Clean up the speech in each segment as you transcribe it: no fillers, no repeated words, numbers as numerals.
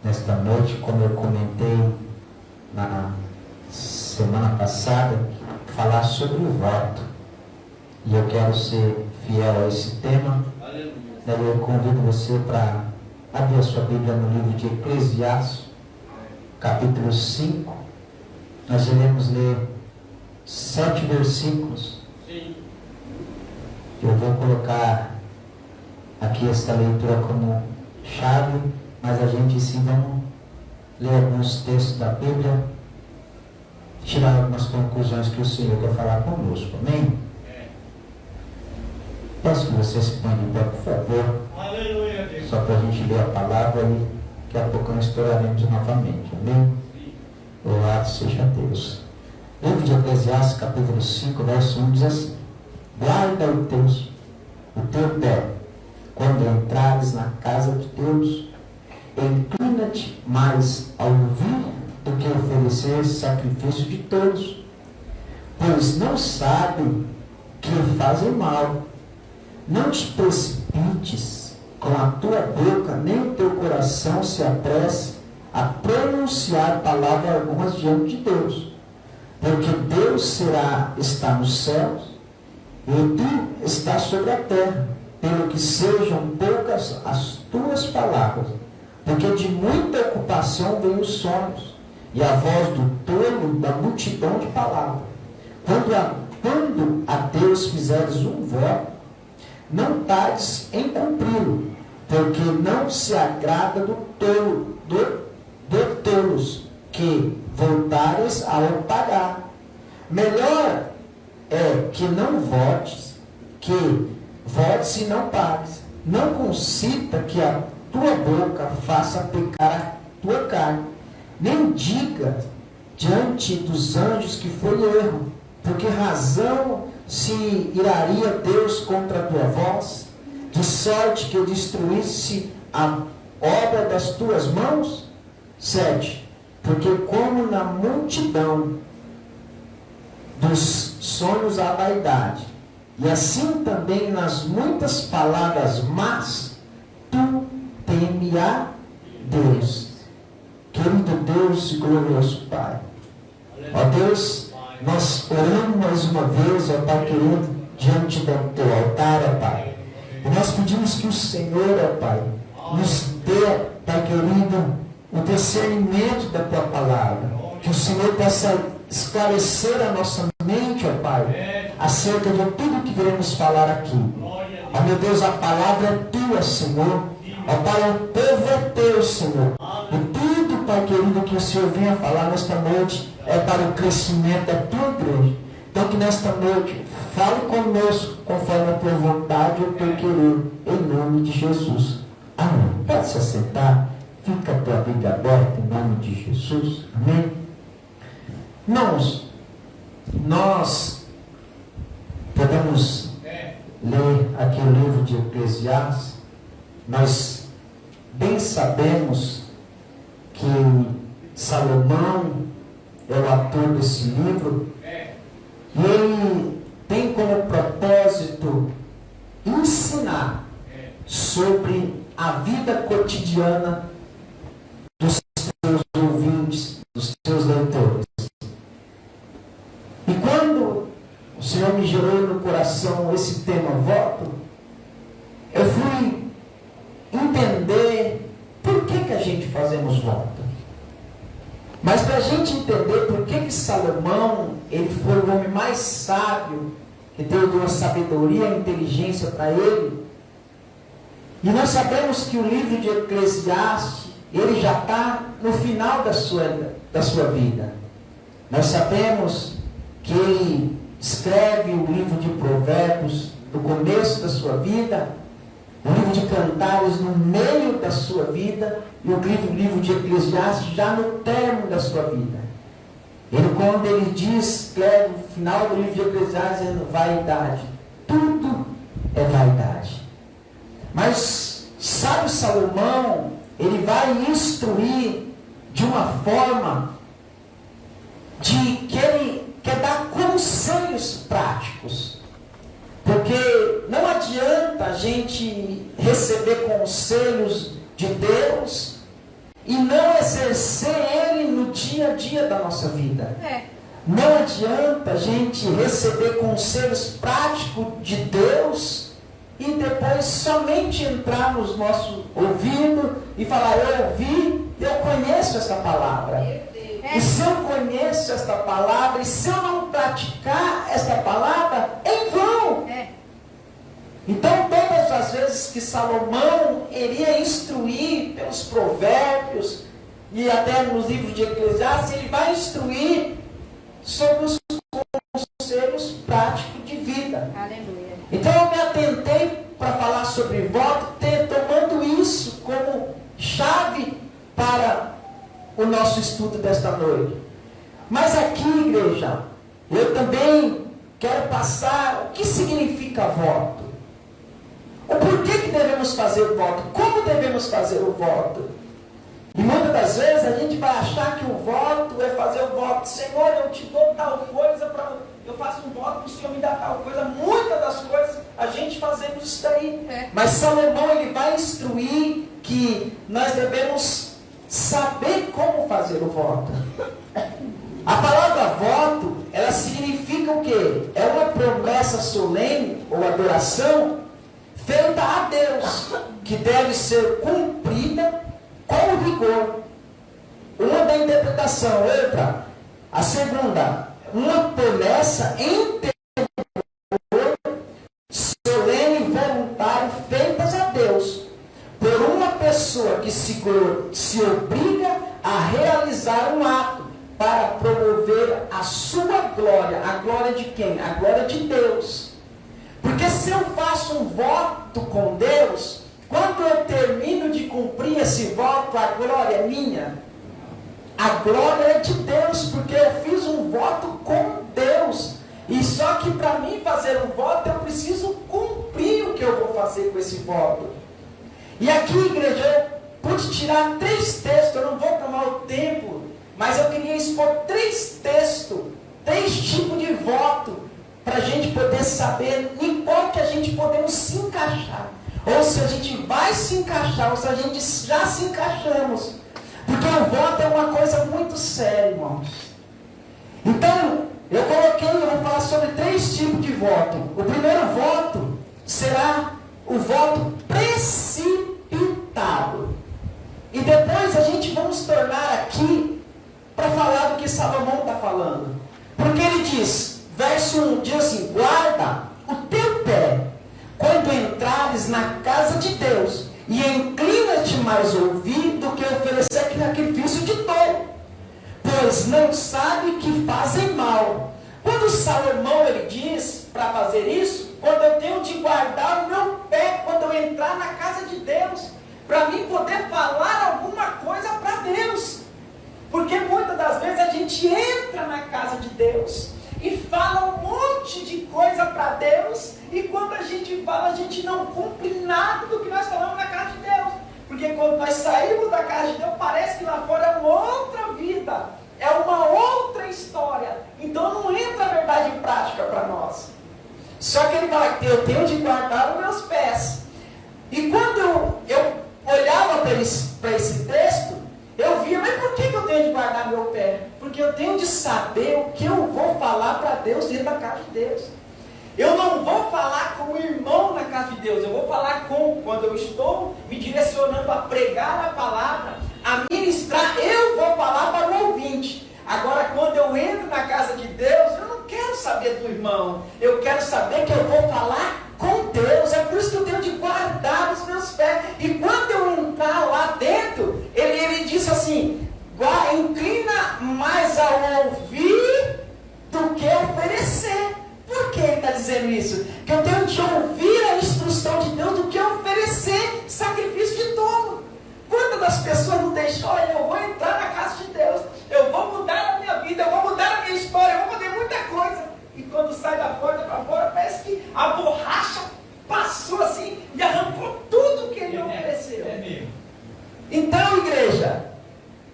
nesta noite, como eu comentei na semana passada, falar sobre o voto. E eu quero ser fiel a esse tema. Daí eu convido você para abrir a sua Bíblia no livro de Eclesiastes, capítulo 5. Nós iremos ler 7 versículos. Eu vou colocar aqui esta leitura como chave, mas a gente sim vamos ler alguns textos da Bíblia, tirar algumas conclusões que o Senhor quer falar conosco. Amém? Peço que você se ponha de pé, por favor. Aleluia, Deus. Só para a gente ler a palavra e daqui a pouco nós estouraremos novamente. Amém? Louvado seja Deus. Livro de Eclesiastes, capítulo 5, verso 1 diz assim: guarda o teu pé quando entrares na casa de Deus, inclina-te mais ao ouvir do que oferecer sacrifício de todos, pois não sabem que fazem mal. Não te precipites com a tua boca, nem o teu coração se apresse a pronunciar palavra algumas diante de Deus, porque Deus está nos céus e tu estás sobre a terra, pelo que sejam poucas as tuas palavras, porque de muita ocupação vêm os sonhos, e a voz do tolo da multidão de palavras. Quando a Deus fizeres um voto, não tardes em cumpri-lo, porque não se agrada do tolos que voltares a pagar. Melhor é que não votes, que votes e não pagues. Não concita que a tua boca faça pecar a tua carne, nem diga diante dos anjos que foi erro, porque razão se iraria Deus contra a tua voz, de sorte que eu destruísse a obra das tuas mãos? 7. Porque como na multidão dos sonhos há vaidade, e assim também nas muitas palavras más, tu teme a Deus. Querido Deus e glorioso Pai, ó Deus, nós oramos mais uma vez, ó Pai querido, diante do teu altar, ó Pai. E nós pedimos que o Senhor, ó Pai, nos dê, Pai querido, o discernimento da tua palavra. Que o Senhor possa esclarecer a nossa mente, ó Pai, acerca de tudo que queremos falar aqui. Ó meu Deus, a palavra é tua, Senhor. Ó Pai, o povo é teu, Senhor. E tudo, Pai querido, que o Senhor venha falar nesta noite é para o crescimento da tua igreja. Então que nesta noite fale conosco conforme a tua vontade e o teu querer, em nome de Jesus. Amém. Pode se assentar. Fica a tua Bíblia aberta em nome de Jesus. Amém. Irmãos, nós podemos ler aqui o livro de Eclesiastes. Nós bem sabemos que Salomão é o autor desse livro, e ele tem como propósito ensinar sobre a vida cotidiana dos seus ouvintes, dos seus leitores. E quando o Senhor me gerou no coração esse tema voto, eu fui entender por que a gente fazemos voto. Mas para a gente entender por que Salomão, ele foi o homem mais sábio, que Deus deu a sabedoria e a inteligência para ele. E nós sabemos que o livro de Eclesiastes, ele já está no final da sua vida. Nós sabemos que ele escreve o livro de Provérbios no começo da sua vida, o livro de Cantares no meio da sua vida, e o livro de Eclesiastes já no término da sua vida. Quando ele diz, escreve no final do livro de Eclesiastes, dizendo vaidade. Tudo é vaidade. Mas, sabe, Salomão, ele vai instruir de uma forma de que ele quer dar conselhos práticos. Porque não adianta a gente receber conselhos de Deus e não exercer ele no dia a dia da nossa vida. Não adianta a gente receber conselhos práticos de Deus e depois somente entrar nos nossos ouvidos e falar, eu ouvi, eu conheço essa palavra. E se eu conheço esta palavra, e se eu não praticar esta palavra, é em vão. Então, todas as vezes que Salomão iria instruir pelos provérbios, e até nos livros de Eclesiastes, ele vai instruir sobre os conselhos práticos de vida. Aleluia. Então, eu me atentei para falar sobre voto, tomando isso como chave para o nosso estudo desta noite. Mas aqui, igreja, eu também quero passar o que significa voto. O porquê que devemos fazer o voto? Como devemos fazer o voto? E muitas das vezes a gente vai achar que o voto é fazer o voto. Senhor, eu te dou tal coisa, eu faço um voto para o Senhor me dar tal coisa. Muitas das coisas a gente fazemos isso daí. Mas Salomão ele vai instruir que nós devemos saber como fazer o voto. A palavra voto, ela significa o quê? É uma promessa solene ou adoração feita a Deus, que deve ser cumprida com rigor. Uma da interpretação, outra. A segunda, uma promessa em temor solene e voluntário feitas a Deus por uma pessoa que se obriga a realizar um ato para promover a sua glória. A glória de quem? A glória de Deus. Porque se eu faço um voto com Deus, quando eu termino de cumprir esse voto, a glória é minha. A glória é de Deus, porque eu fiz um voto com Deus. E só que para mim fazer um voto, eu preciso cumprir o que eu vou fazer com esse voto. E aqui, igreja, eu pude tirar 3 textos, eu não vou tomar o tempo, mas eu queria expor 3 textos, 3 tipos de voto, para a gente poder saber em qual que a gente podemos se encaixar. Ou se a gente vai se encaixar, ou se a gente já se encaixamos. Porque o voto é uma coisa muito séria, irmãos. Então, eu vou falar sobre 3 tipos de voto. O primeiro voto será o voto precipitado. E depois a gente vamos tornar aqui para falar do que Salomão está falando. Porque ele diz, verso 1, diz assim, guarda o teu pé quando entrares na casa de Deus, e inclina-te mais ouvir do que oferecer sacrifício de dor, pois não sabe que fazem mal. Quando Salomão ele diz para fazer isso, quando eu tenho de guardar o meu pé, quando eu entrar na casa de Deus, para mim poder falar alguma coisa para Deus. Porque muitas das vezes a gente entra na casa de Deus e fala um monte de coisa para Deus, e quando a gente fala, a gente não cumpre nada do que nós falamos na casa de Deus. Porque quando nós saímos da casa de Deus, parece que lá fora é uma outra vida, é uma outra história. Então não entra a verdade em prática para nós. Só que ele fala que eu tenho de guardar os meus pés. E quando eu olhava para esse texto, eu via, mas por que eu tenho de guardar meu pé? Porque eu tenho de saber o que eu vou falar para Deus dentro da casa de Deus. Eu não vou falar com o irmão na casa de Deus, eu vou falar quando eu estou me direcionando a pregar a palavra, a ministrar, eu vou falar para o ouvinte. Agora, quando eu entro na casa de Deus, eu não quero saber do irmão, eu quero saber que eu vou falar com Deus. É por isso que eu tenho de guardar os meus pés. E quando eu entrar lá dentro, ele disse assim, inclina mais a ouvir do que oferecer. Por que ele está dizendo isso? Que eu tenho de ouvir a instrução de Deus do que oferecer sacrifício de dolo. Quantas das pessoas não deixam, olha, eu vou entrar na casa de Deus, eu vou mudar a minha vida, eu vou mudar a minha história, eu vou fazer muita coisa. E quando sai da porta para fora, parece que a borracha passou assim e arrancou tudo que ele ofereceu. Então, igreja,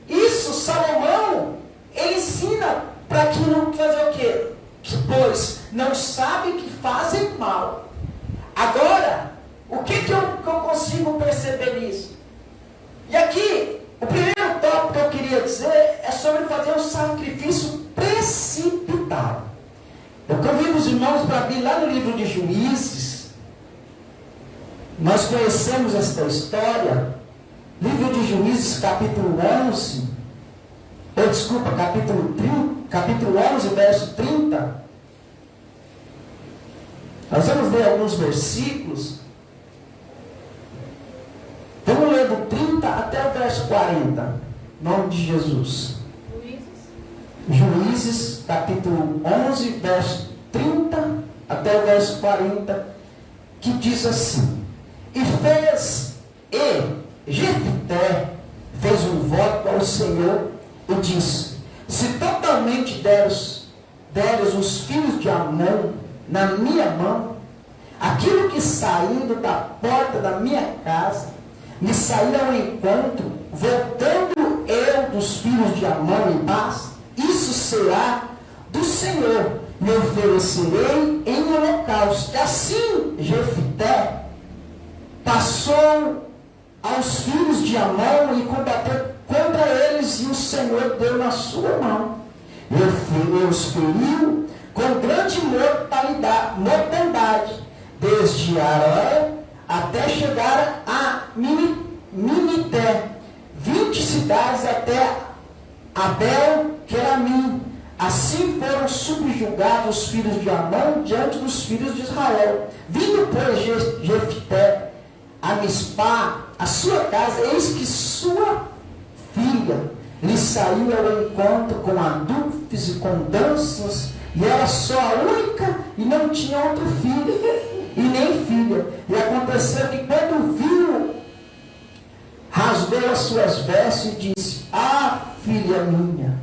isso Salomão, ele ensina para que não fazer o quê? Pois não sabe que fazem mal. Agora, o que eu consigo perceber nisso? E aqui, o primeiro sobre fazer um sacrifício precipitado. Eu convido os irmãos para abrir lá no livro de Juízes. Nós conhecemos esta história. Livro de Juízes, capítulo 11. Capítulo 11, verso 30. Nós vamos ler alguns versículos. Vamos ler do 30 até o verso 40. Em nome de Jesus. Juízes, capítulo 11, verso 30 até o verso 40, que diz assim: Jefté fez um voto ao Senhor e disse: se totalmente deres os filhos de Amon na minha mão, aquilo que saindo da porta da minha casa me sair ao encontro, voltando eu dos filhos de Amon em paz, isso será do Senhor, me oferecerei em holocausto. E assim Jefté passou aos filhos de Amon e combateu contra eles, e o Senhor deu na sua mão. Ele os feriu com grande mortandade, desde Aroé até chegar a Minité, 20 cidades até Abel-Queramim. Assim foram subjugados os filhos de Amon diante dos filhos de Israel. Vindo, pois, Jefté a Mispá, a sua casa, eis que sua filha lhe saiu ao encontro com adufes e com danças, e era só a única e não tinha outro filho e nem filha. E aconteceu que quando viu, rasgou as suas vestes e disse: filha minha,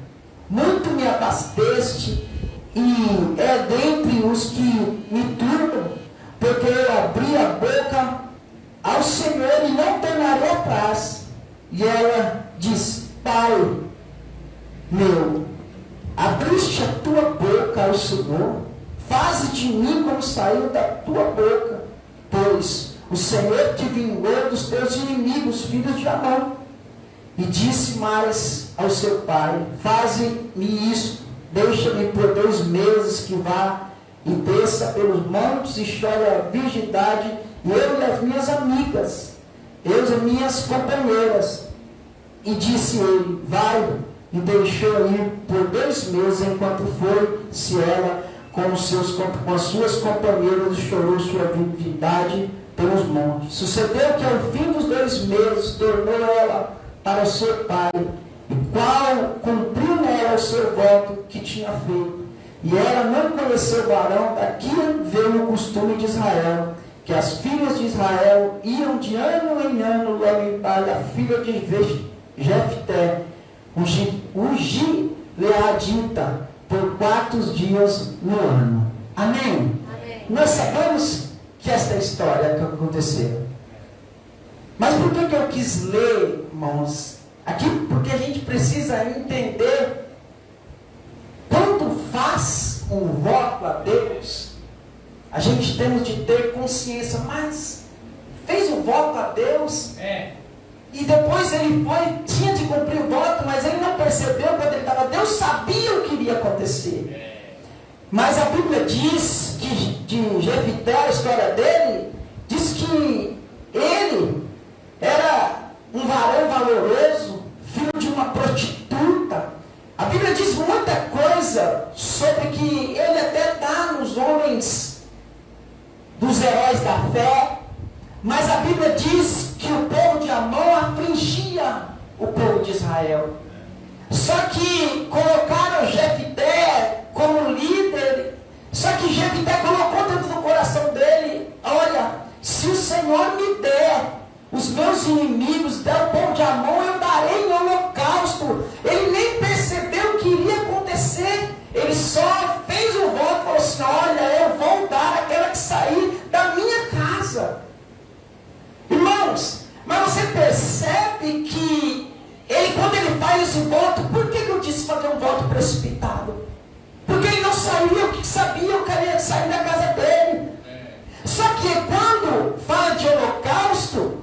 muito me abasteste, e é dentre os que me turbam, porque eu abri a boca ao Senhor e não tornarei atrás. E ela disse: Pai meu, abriste a tua boca ao Senhor, faze de mim como saiu da tua boca, pois o Senhor te vingou dos teus inimigos, filhos de Amon. E disse mais ao seu pai: faze-me isso, deixa-me por 2 meses que vá e desça pelos montes e chore a virgindade, eu e as minhas amigas, eu e as minhas companheiras. E disse ele: vai. E deixou ir por 2 meses, enquanto foi-se ela com as suas companheiras, e chorou sua virgindade pelos montes. Sucedeu que ao fim dos 2 meses tornou ela para o seu pai, e qual cumpriu nela o seu voto que tinha feito. E ela não conheceu o varão. Daqui veio o costume de Israel, que as filhas de Israel iam de ano em ano lamentar a filha de Jefté, o gileadita, por 4 dias no ano. Amém? Amém. Nós sabemos que esta história que aconteceu. Mas por que eu quis ler, irmãos, aqui? Porque a gente precisa entender, quando faz um voto a Deus, a gente temos de ter consciência, mas fez o voto a Deus, e depois ele tinha de cumprir o voto, mas ele não percebeu quando ele estava. Deus sabia o que iria acontecer. Mas a Bíblia diz que de Jefté, a história dele, diz que ele era um varão valoroso, filho de uma prostituta. A Bíblia diz muita coisa sobre que ele até está nos homens dos heróis da fé. Mas a Bíblia diz que o povo de Amon afligia o povo de Israel. Só que colocaram Jefté como líder. Só que Jefté colocou dentro do coração dele: olha, se o Senhor me der os meus inimigos, der o povo de Amon, eu darei em holocausto. Ele nem percebeu o que iria acontecer. Ele só fez o voto e falou assim: olha, eu vou dar aquela que sair da minha casa. Irmãos, mas você percebe que ele, quando ele faz esse voto, por que eu disse fazer um voto precipitado? Porque ele não sabia o que sabia, o cara ia sair da casa dele. Só que quando fala de holocausto,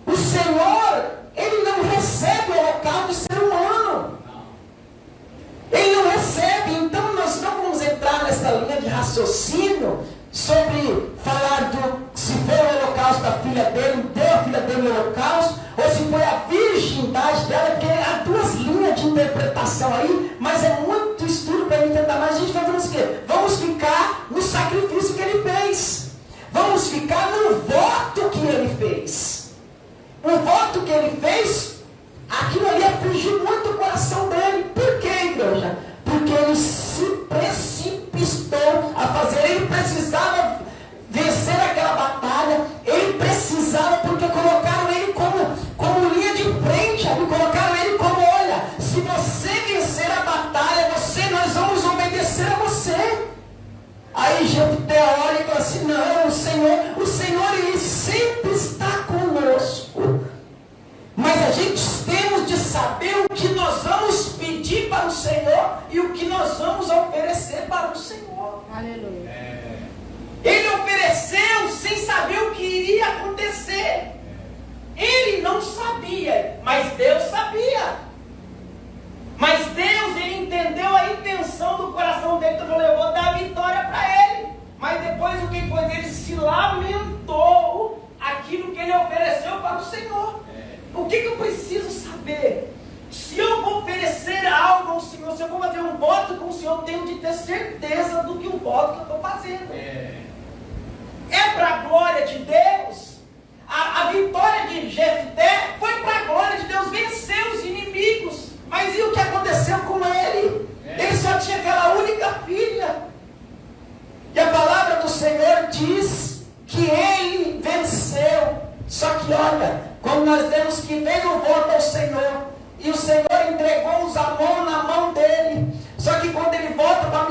o Senhor, ele não recebe o holocausto de ser humano. raciocínio sobre falar se foi o holocausto da filha dele, deu a filha dele no holocausto, ou se foi a virgindade dela, porque há duas linhas de interpretação aí, mas é muito estudo para entender mais. A gente vai fazer o quê? Vamos ficar no sacrifício que ele fez. Vamos ficar no voto que ele fez. O voto que ele fez, aquilo ali afligiu muito o coração dele. Por quê, igreja? Porque ele se precipitou a fazer, ele precisava vencer aquela batalha, ele precisava, porque colocaram ele como linha de frente, ali, colocaram ele como, olha, se você vencer a batalha, nós vamos obedecer a você. Aí Jefté olha e fala assim, não, o Senhor ele sempre está conosco. Mas a gente temos de saber o que nós vamos pedir para o Senhor e o que nós vamos oferecer para o Senhor. Aleluia. Ele ofereceu sem saber o que iria acontecer. Ele não sabia, mas Deus sabia. Mas Deus, ele entendeu a intenção do coração dele, então eu vou dar a vitória para ele. Mas depois o que foi? Ele se lamentou aquilo que ele ofereceu para o Senhor. O que eu preciso saber? Se eu vou oferecer algo ao Senhor, se eu vou fazer um voto com o Senhor, eu tenho de ter certeza do que o voto que eu estou fazendo. É para a glória de Deus. A vitória de Jefté foi para a glória de Deus, venceu os inimigos. Mas e o que aconteceu com ele? Ele só tinha aquela única filha. E a palavra do Senhor diz que ele venceu. Só que olha, como nós temos que veio o voto ao Senhor, e o Senhor entregou os Amon na mão dele. Só que quando ele volta para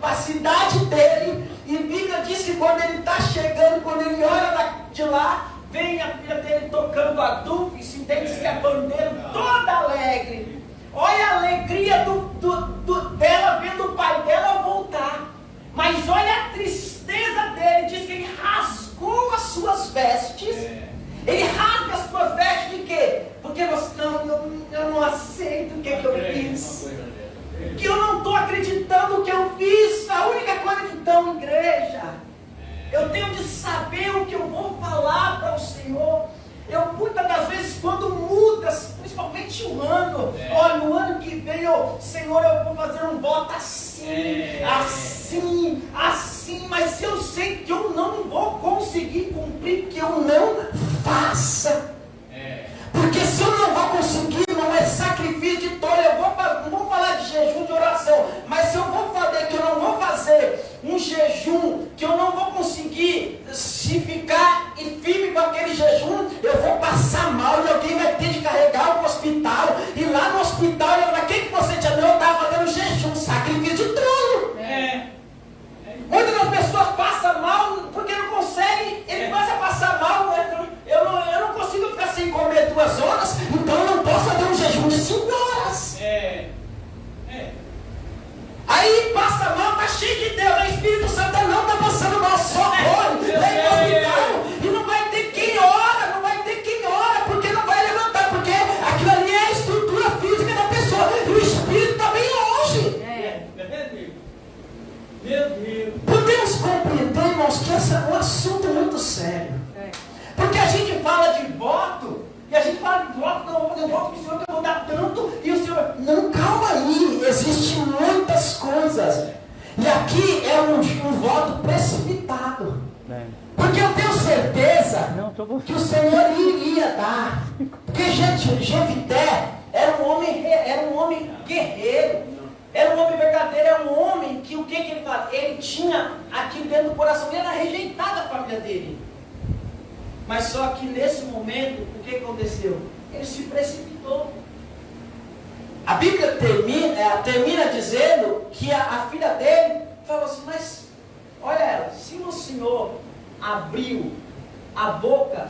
a cidade dele, e Bíblia diz que quando ele está chegando, quando ele olha de lá, vem a filha dele tocando a dúvida, se entende-se a bandeira toda alegre. Olha a alegria dela vendo o pai dela voltar. Mas olha a tristeza dele, diz que ele rasgou as suas vestes. Ele rasga as suas vestes de quê? Porque eu não aceito o que eu fiz. Que eu não estou acreditando o que eu fiz. A única coisa que então, igreja, eu tenho de saber o que eu vou falar para o Senhor. Eu muitas das vezes quando muda, principalmente o ano, olha, no ano que vem, Senhor, eu vou fazer um voto assim, mas se eu sei que eu não vou conseguir cumprir, que eu não faça. Porque se eu não vou conseguir, não é sacrifício de dor. Não vou falar de jejum, de oração, mas se eu vou fazer, que eu não vou fazer um jejum, que eu não vou conseguir se ficar firme com aquele jejum, eu vou passar mal e alguém vai ter de carregar para o hospital. E lá no hospital, eu falo, quem que você tinha? Eu estava fazendo jejum, sacrifício de trono. Muitas das pessoas passam mal porque não conseguem, ele começa a passar mal, eu não consigo ficar sem comer 2 horas, então eu não posso fazer um jejum de 5 horas. Aí passa mal, está cheio de Deus, o Espírito Santo não está passando mal, socorre, vem no hospital, e não vai ter quem ora, porque não vai levantar, porque aquilo ali é a estrutura física da pessoa, e o Espírito está bem longe. Meu Deus. Podemos compreender, irmãos, que esse é um assunto muito sério. Porque a gente fala de voto, e a gente fala de voto, não, vou fazer um voto para o Senhor, que eu vou dar tanto, e o Senhor... Não, calma aí, existem muitas coisas. E aqui é um voto precipitado. Porque eu tenho certeza que o Senhor iria dar. Porque Jefté era um homem guerreiro. Era um homem verdadeiro, era um homem que o que ele faz? Ele tinha aquilo dentro do coração, ele era rejeitado da família dele. Mas só que nesse momento, o que aconteceu? Ele se precipitou. A Bíblia termina dizendo que a filha dele falou assim, mas olha ela, se o Senhor abriu a boca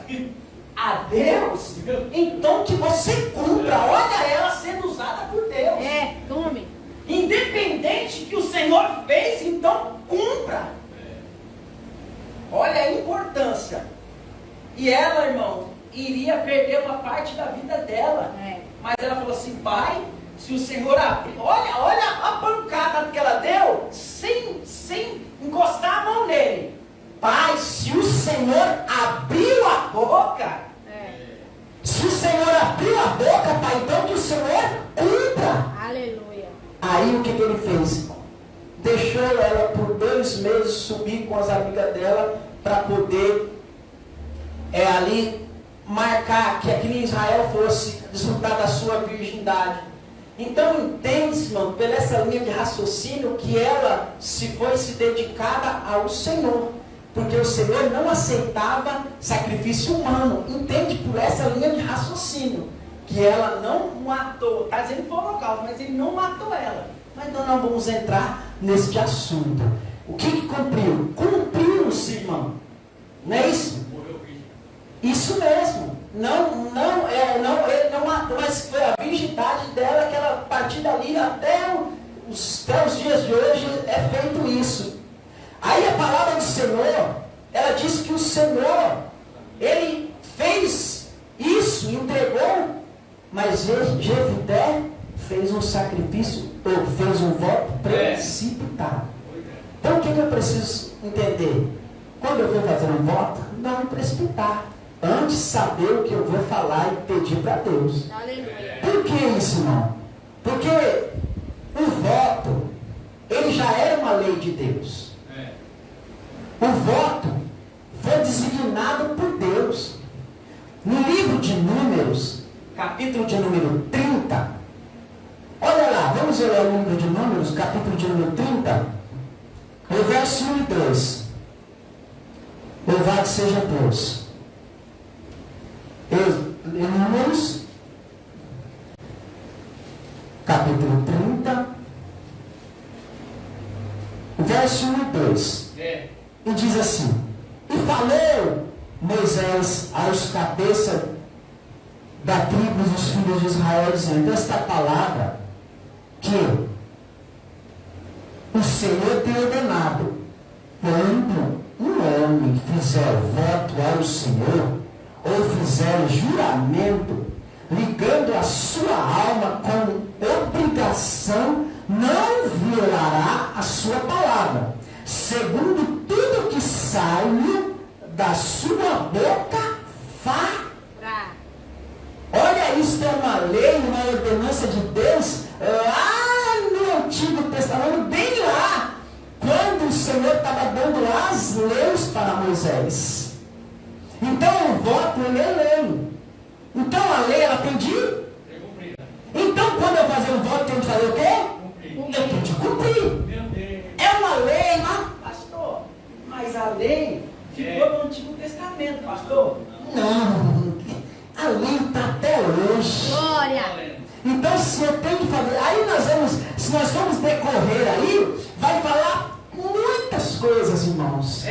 a Deus, então que você cumpra. Olha ela sendo usada por Deus. Tome. Independente que o Senhor fez, então cumpra. Olha a importância. E ela, irmão, iria perder uma parte da vida dela. Mas ela falou assim, pai, Se o Senhor abrir, olha a pancada que ela deu, sem encostar a mão nele. Pai, se o Senhor abriu a boca, se o Senhor abriu a boca, Pai, então que o Senhor cumpra. Aleluia. Aí o que ele fez? Deixou ela por 2 meses subir com as amigas dela para poder ali marcar que aqui em Israel fosse desfrutar da sua virgindade. Então entende-se, irmão, pela essa linha de raciocínio que ela foi se dedicada ao Senhor. Porque o Senhor não aceitava sacrifício humano. Entende por essa linha de raciocínio. Que ela não matou. Está dizendo que foi o holocausto, mas ele não matou ela. Mas então não vamos entrar neste assunto. O que cumpriu? Cumpriu-se, irmão. Não é isso? Isso mesmo. Ele não matou, mas foi a virgindade dela que ela, a partir dali até os dias de hoje é feito isso. Aí a palavra do Senhor, ela diz que o Senhor, ele fez isso, entregou, mas Jefité fez um sacrifício, ou fez um voto precipitado. Então o que eu preciso entender? Quando eu vou fazer um voto, não me precipitar. Antes saber o que eu vou falar e pedir para Deus. Aleluia. Por que isso, irmão? Porque o voto, ele já era uma lei de Deus. O voto foi designado por Deus. No livro de Números, capítulo de número 30, olha lá, vamos ler o livro de Números, capítulo de número 30, o verso 1 e 2. Louvado seja Deus. Números, capítulo 30, o verso 1 e 2. E diz assim: e falou Moisés aos cabeças da tribo dos filhos de Israel, dizendo esta palavra que o Senhor tem ordenado: quando um homem fizer voto ao Senhor, ou fizer juramento, ligando a sua alma com obrigação, não violará a sua palavra, segundo tudo que sai da sua boca fará. Olha, isso é uma lei, uma ordenança de Deus lá no Antigo Testamento, bem lá, quando o Senhor estava dando lá as leis para Moisés. Então o voto, ele é lei. Então a lei, ela tem de cumprir. Então quando eu fazer um voto, eu tenho de fazer o quê? Eu tenho de cumprir. É uma lei, mas, pastor, mas a lei ficou no Antigo Testamento, pastor. Não, a lei está até hoje. Glória. Então se eu tenho que fazer, aí nós vamos, se nós formos decorrer aí, vai falar muitas coisas, irmãos.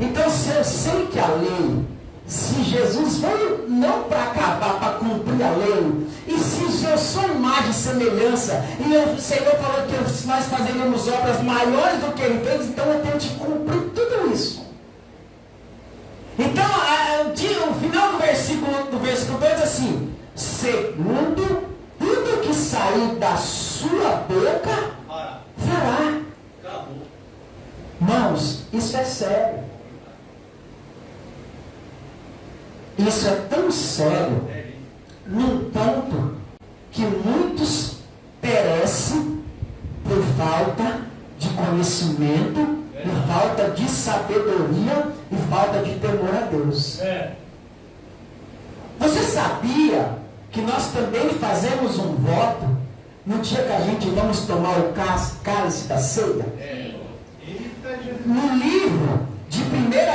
Então se eu sei que a lei, se Jesus veio não para acabar, para cumprir a lei, e se eu sou imagem e semelhança, e o Senhor falou que nós fazeríamos obras maiores do que Ele fez, então eu tenho de cumprir tudo isso. Então, o final do versículo 2 diz assim: segundo tudo que sair da sua boca, fará. Irmãos, isso é sério. Isso é tão sério, num ponto que muitos perecem por falta de conhecimento, por falta de sabedoria e falta de temor a Deus. Você sabia que nós também fazemos um voto no dia que a gente vamos tomar o cálice da ceia? No livro de 1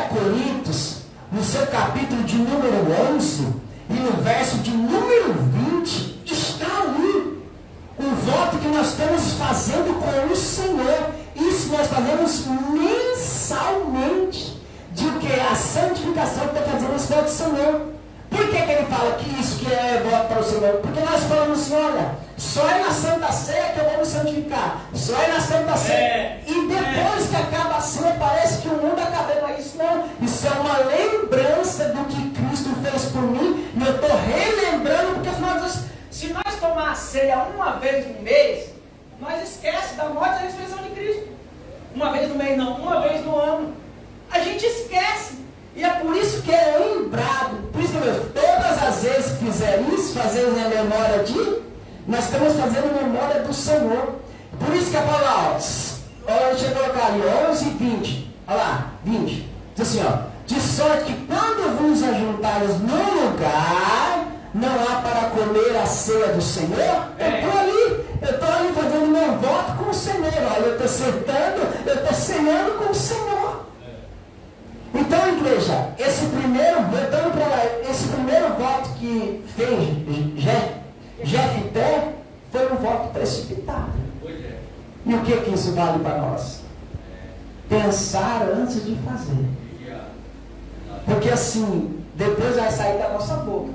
Coríntios, no seu capítulo de número 11 e no verso de número 20, está ali o voto que nós estamos fazendo com o Senhor. Isso nós fazemos mensalmente, de que a santificação que fazemos com o Senhor. Por que ele fala que isso que é voto para o Senhor? Porque nós falamos assim: olha, só é na Santa Ceia que eu vou me santificar, só é na Santa Ceia. E depois que acaba a ceia, parece que o mundo acabou. Mas isso não, isso é uma lembrança do que Cristo fez por mim, e eu estou relembrando, porque se nós tomar a ceia uma vez no mês, nós esquece da morte e da ressurreição de Cristo. Uma vez no mês não, uma vez no ano. A gente esquece. E é por isso que é lembrado. Por isso que todas as vezes que fizer isso, fazendo a memória de, nós estamos fazendo a memória do Senhor. Por isso que a palavra, deixa eu colocar ali, 11 e 20. Olha lá, 20. Diz assim, ó. De sorte que quando vos ajuntares num lugar, não há para comer a ceia do Senhor. Eu estou ali fazendo meu voto com o Senhor. Olha, eu estou sentando, eu estou ceando com o Senhor. Então, igreja, esse primeiro voto que fez Jefté foi um voto precipitado. E o que isso vale para nós? Pensar antes de fazer. Porque assim, depois vai sair da nossa boca.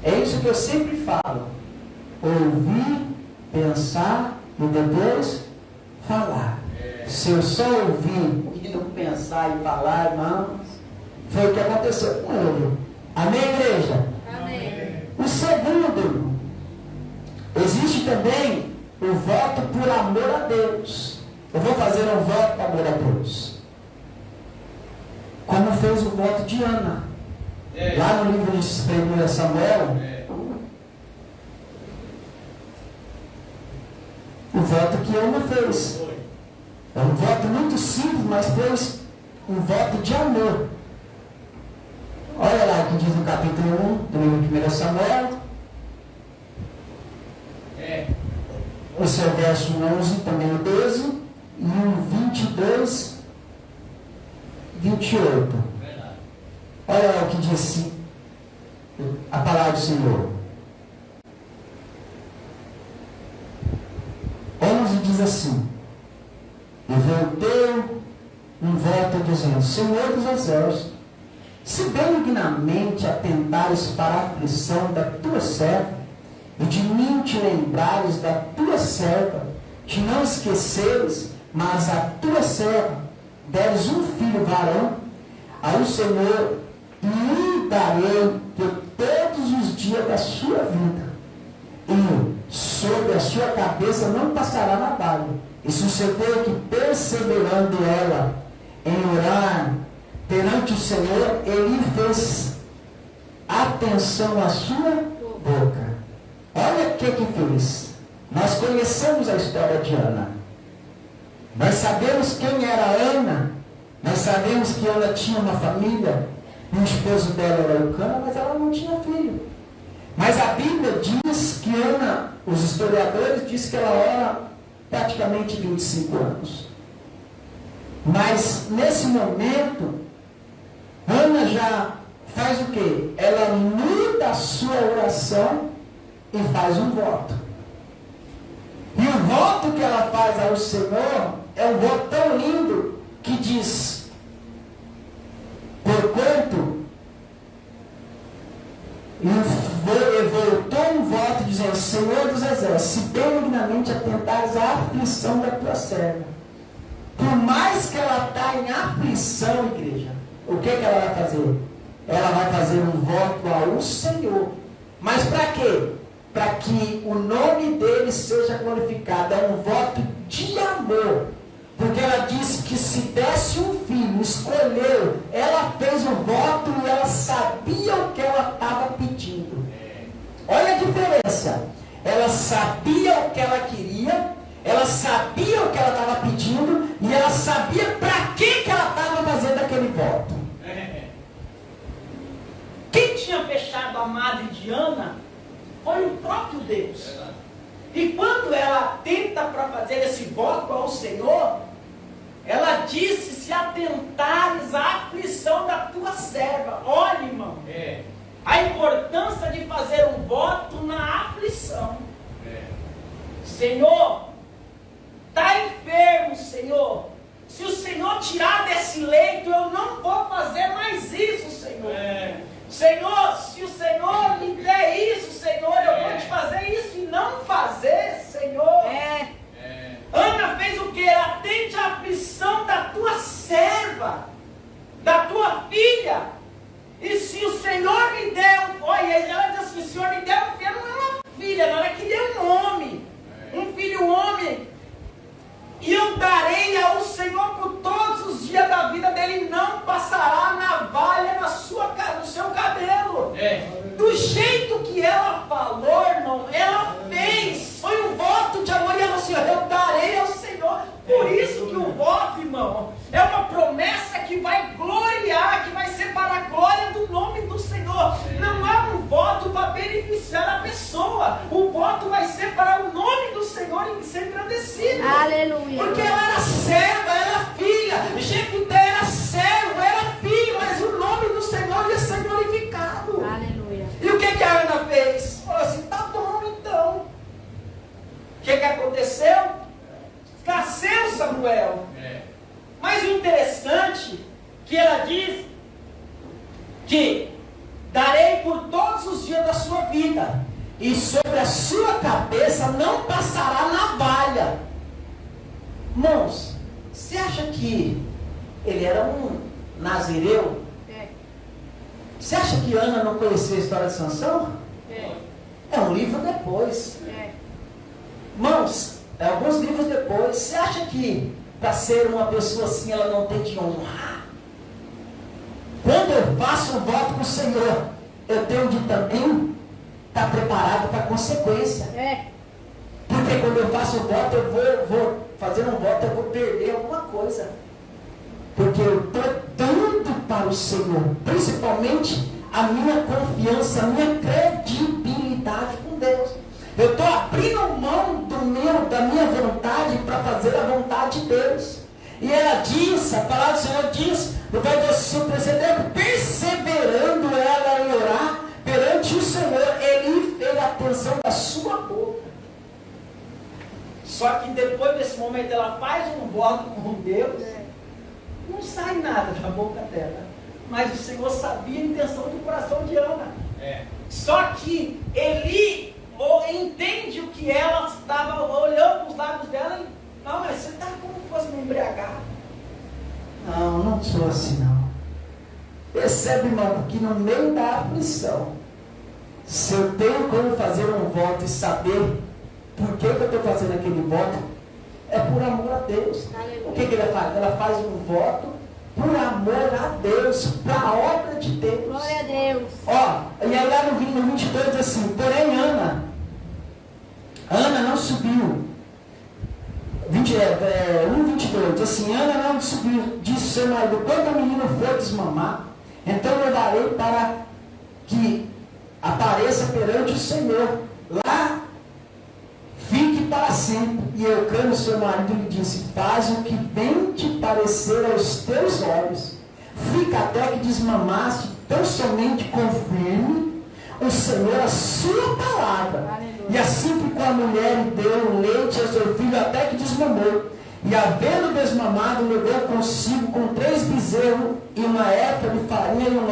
É isso que eu sempre falo. Ouvir, pensar e depois falar. Se eu só ouvir e não pensar e falar, irmãos, foi o que aconteceu com ele. Amém, igreja? Amém. O segundo, existe também o voto por amor a Deus. Eu vou fazer um voto por amor a Deus. Como fez o voto de Ana. Lá no livro de 1 Samuel, o voto que Ana fez. É um voto muito simples, mas foi um voto de amor. Olha lá o que diz no capítulo 1 do livro de 1 Samuel. O seu verso 11, também o 12, e o 22, 28. Olha lá o que diz a palavra do Senhor. 11 diz assim: e volteu um voto dizendo: Senhor dos exércitos, se benignamente atentares para a aflição da tua serva, e de mim te lembrares da tua serva, de não esqueceres, mas a tua serva deres um filho varão, ao Senhor lhe darei por todos os dias da sua vida, e sobre a sua cabeça não passará navalha. E sucedeu que, perseverando ela em orar perante o Senhor, ele fez atenção à sua boca. Olha o que fez. Nós conhecemos a história de Ana. Nós sabemos quem era Ana. Nós sabemos que Ana tinha uma família. O esposo dela era Eucana, mas ela não tinha filho. Mas a Bíblia diz que Ana, os historiadores dizem que ela era praticamente 25 anos. Mas nesse momento, Ana já faz o quê? Ela muda a sua oração e faz um voto. E o voto que ela faz ao Senhor é um voto tão lindo que diz: porquanto, e voltou um voto dizendo: Senhor dos exércitos, se benignamente atentares à aflição da tua serva. Por mais que ela está em aflição, igreja, o que ela vai fazer? Ela vai fazer um voto ao Senhor. Mas para quê? Para que o nome dele seja glorificado. É um voto de amor. Porque ela disse que se desse um filho, escolheu, ela fez o voto e ela sabia o que ela estava pedindo. Olha a diferença. Ela sabia o que ela queria, ela sabia o que ela estava pedindo e ela sabia para que ela estava fazendo aquele voto. Quem tinha fechado a madre de Ana foi o próprio Deus. E quando ela tenta para fazer esse voto ao Senhor, ela disse: se atentares à aflição da tua serva. Olha, irmão, a importância de fazer um voto na aflição. Senhor, está enfermo, Senhor. Se o Senhor tirar desse leito, eu não vou fazer mais isso, Senhor. Senhor, se o Senhor me der isso, Senhor, eu vou te fazer isso e não fazer, Senhor. Ana fez o que? Atende à aflição da tua serva, da tua filha. E se o Senhor me der, olha, ela diz assim: o Senhor me der um filho, não é uma pessoa. O voto vai ser para o nome do Senhor ser engrandecido. Aleluia. Porque ela era serva, era filha. Jefité era servo, era filho, mas o nome do Senhor ia ser glorificado. Aleluia. E o que a Ana fez? Falou assim, tá bom então. O que aconteceu? Nasceu Samuel. Mas o interessante que ela diz que darei por todos os dias da sua vida, e sobre a sua cabeça não passará navalha. Irmãos, você acha que ele era um nazireu? Você acha que Ana não conhecia a história de Sansão? É um livro depois. Irmãos, alguns livros depois. Você acha que para ser uma pessoa assim ela não tem que honrar? Quando eu faço um voto com o Senhor, eu tenho de também estar preparado para a consequência. Porque quando eu faço um voto, eu vou fazer um voto, eu vou perder alguma coisa. Porque eu estou dando para o Senhor, principalmente a minha confiança, a minha credibilidade com Deus. Eu estou abrindo mão da minha vontade para fazer a vontade de Deus. E ela diz, a palavra do Senhor diz, no versículo precedente, perseverando ela em orar perante o Senhor, ele fez a atenção da sua boca. Só que depois desse momento ela faz um voto com Deus, não sai nada da boca dela. Mas o Senhor sabia a intenção do coração de Ana. Só que Eli entende o que ela estava olhando para os lábios dela e, não, mas você está como se fosse me embriagar. Não sou assim não. Percebe, irmão, que no meio da aflição, se eu tenho como fazer um voto e saber por que eu estou fazendo aquele voto, é por amor a Deus. O que ela faz? Ela faz um voto por amor a Deus, para a obra de Deus. Glória a Deus. E aí lá no 22 diz assim, porém Ana não subiu. 1:22 diz assim, Ana não subiu, disse seu marido, quando o menino for desmamar, então eu darei para que apareça perante o Senhor. Lá fique para sempre. E Eucana, seu marido, lhe disse, faz o que bem te parecer aos teus olhos. Fica até que desmamaste, tão somente confirme o Senhor a sua palavra. Aleluia. E assim ficou a mulher e deu leite ao seu filho até que desmamou. E havendo desmamado, levou consigo com 3 bezerros e uma éfa de farinha e um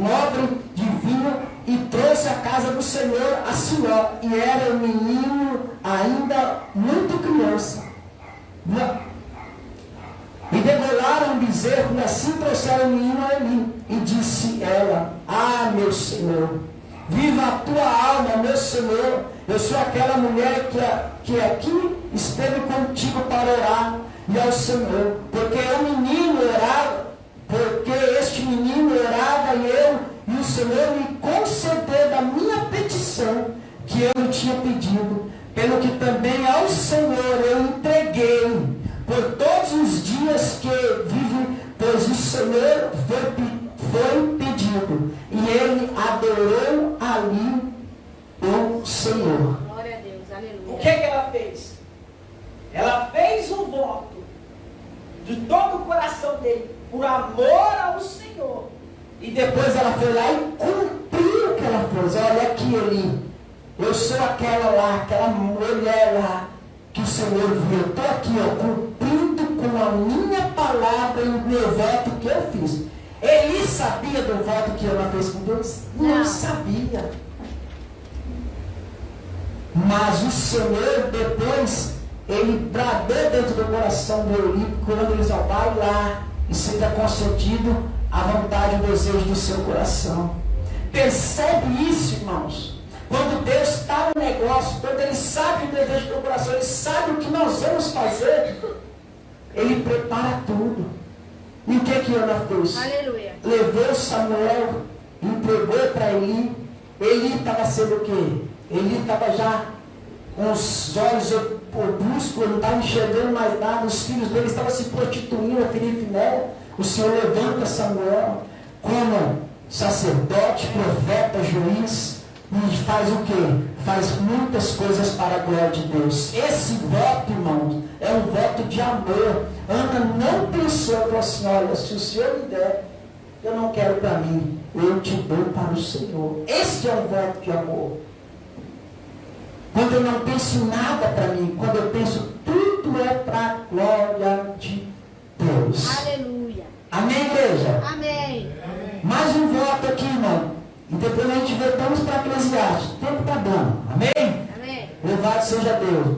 odre de vinho, e trouxe à casa do Senhor a Siló. E era o menino ainda muito criança. E degolaram um bezerro, e assim trouxeram o menino a Eli. E disse ela, meu Senhor, viva a tua alma, meu Senhor, eu sou aquela mulher que aqui esteve contigo para orar e ao Senhor, porque este menino orava e o Senhor me concedeu da minha petição que eu lhe tinha pedido, pelo que também ao Senhor eu entreguei por todos os dias que vive, pois o Senhor foi pedido, e ele adorou ali o Senhor. Glória a Deus, aleluia. O que ela fez? Ela fez um voto de todo o coração dele, por amor ao Senhor. E depois ela foi lá e cumpriu o que ela fez. Olha aqui, Eli, eu sou aquela mulher lá que o Senhor viu. Eu estou aqui, cumprindo com a minha palavra e o meu voto que eu fiz. Eli sabia do voto que ela fez com Deus? Não sabia. Mas o Senhor depois, ele bradou dentro do coração do Eli, quando ele só vai lá e seja concedido a vontade e o desejo do seu coração. Percebe isso, irmãos? Quando Deus está no negócio, quando Ele sabe o desejo do coração, Ele sabe o que nós vamos fazer, Ele prepara tudo. E o que Ana fez? Aleluia. Levou Samuel, entregou para Eli. Eli estava sendo o quê? Ele estava já com os olhos obuscos, não estava enxergando mais nada, os filhos dele estavam se prostituindo, a Filipe. O Senhor levanta Samuel como sacerdote, profeta, juiz, e faz o quê? faz muitas coisas para a glória de Deus. Esse voto, irmãos, é um voto de amor. Ana não pensou, falou assim, olha, se o Senhor me der, eu não quero para mim, eu te dou para o Senhor. Esse é um voto de amor. Quando eu não penso em nada para mim, quando eu penso tudo é para a glória de Deus. Aleluia. Amém, igreja? Amém. Mais um voto aqui, irmão. E depois a gente voltamos para Eclesiastes. O tempo está dando. Amém? Amém. Louvado seja Deus.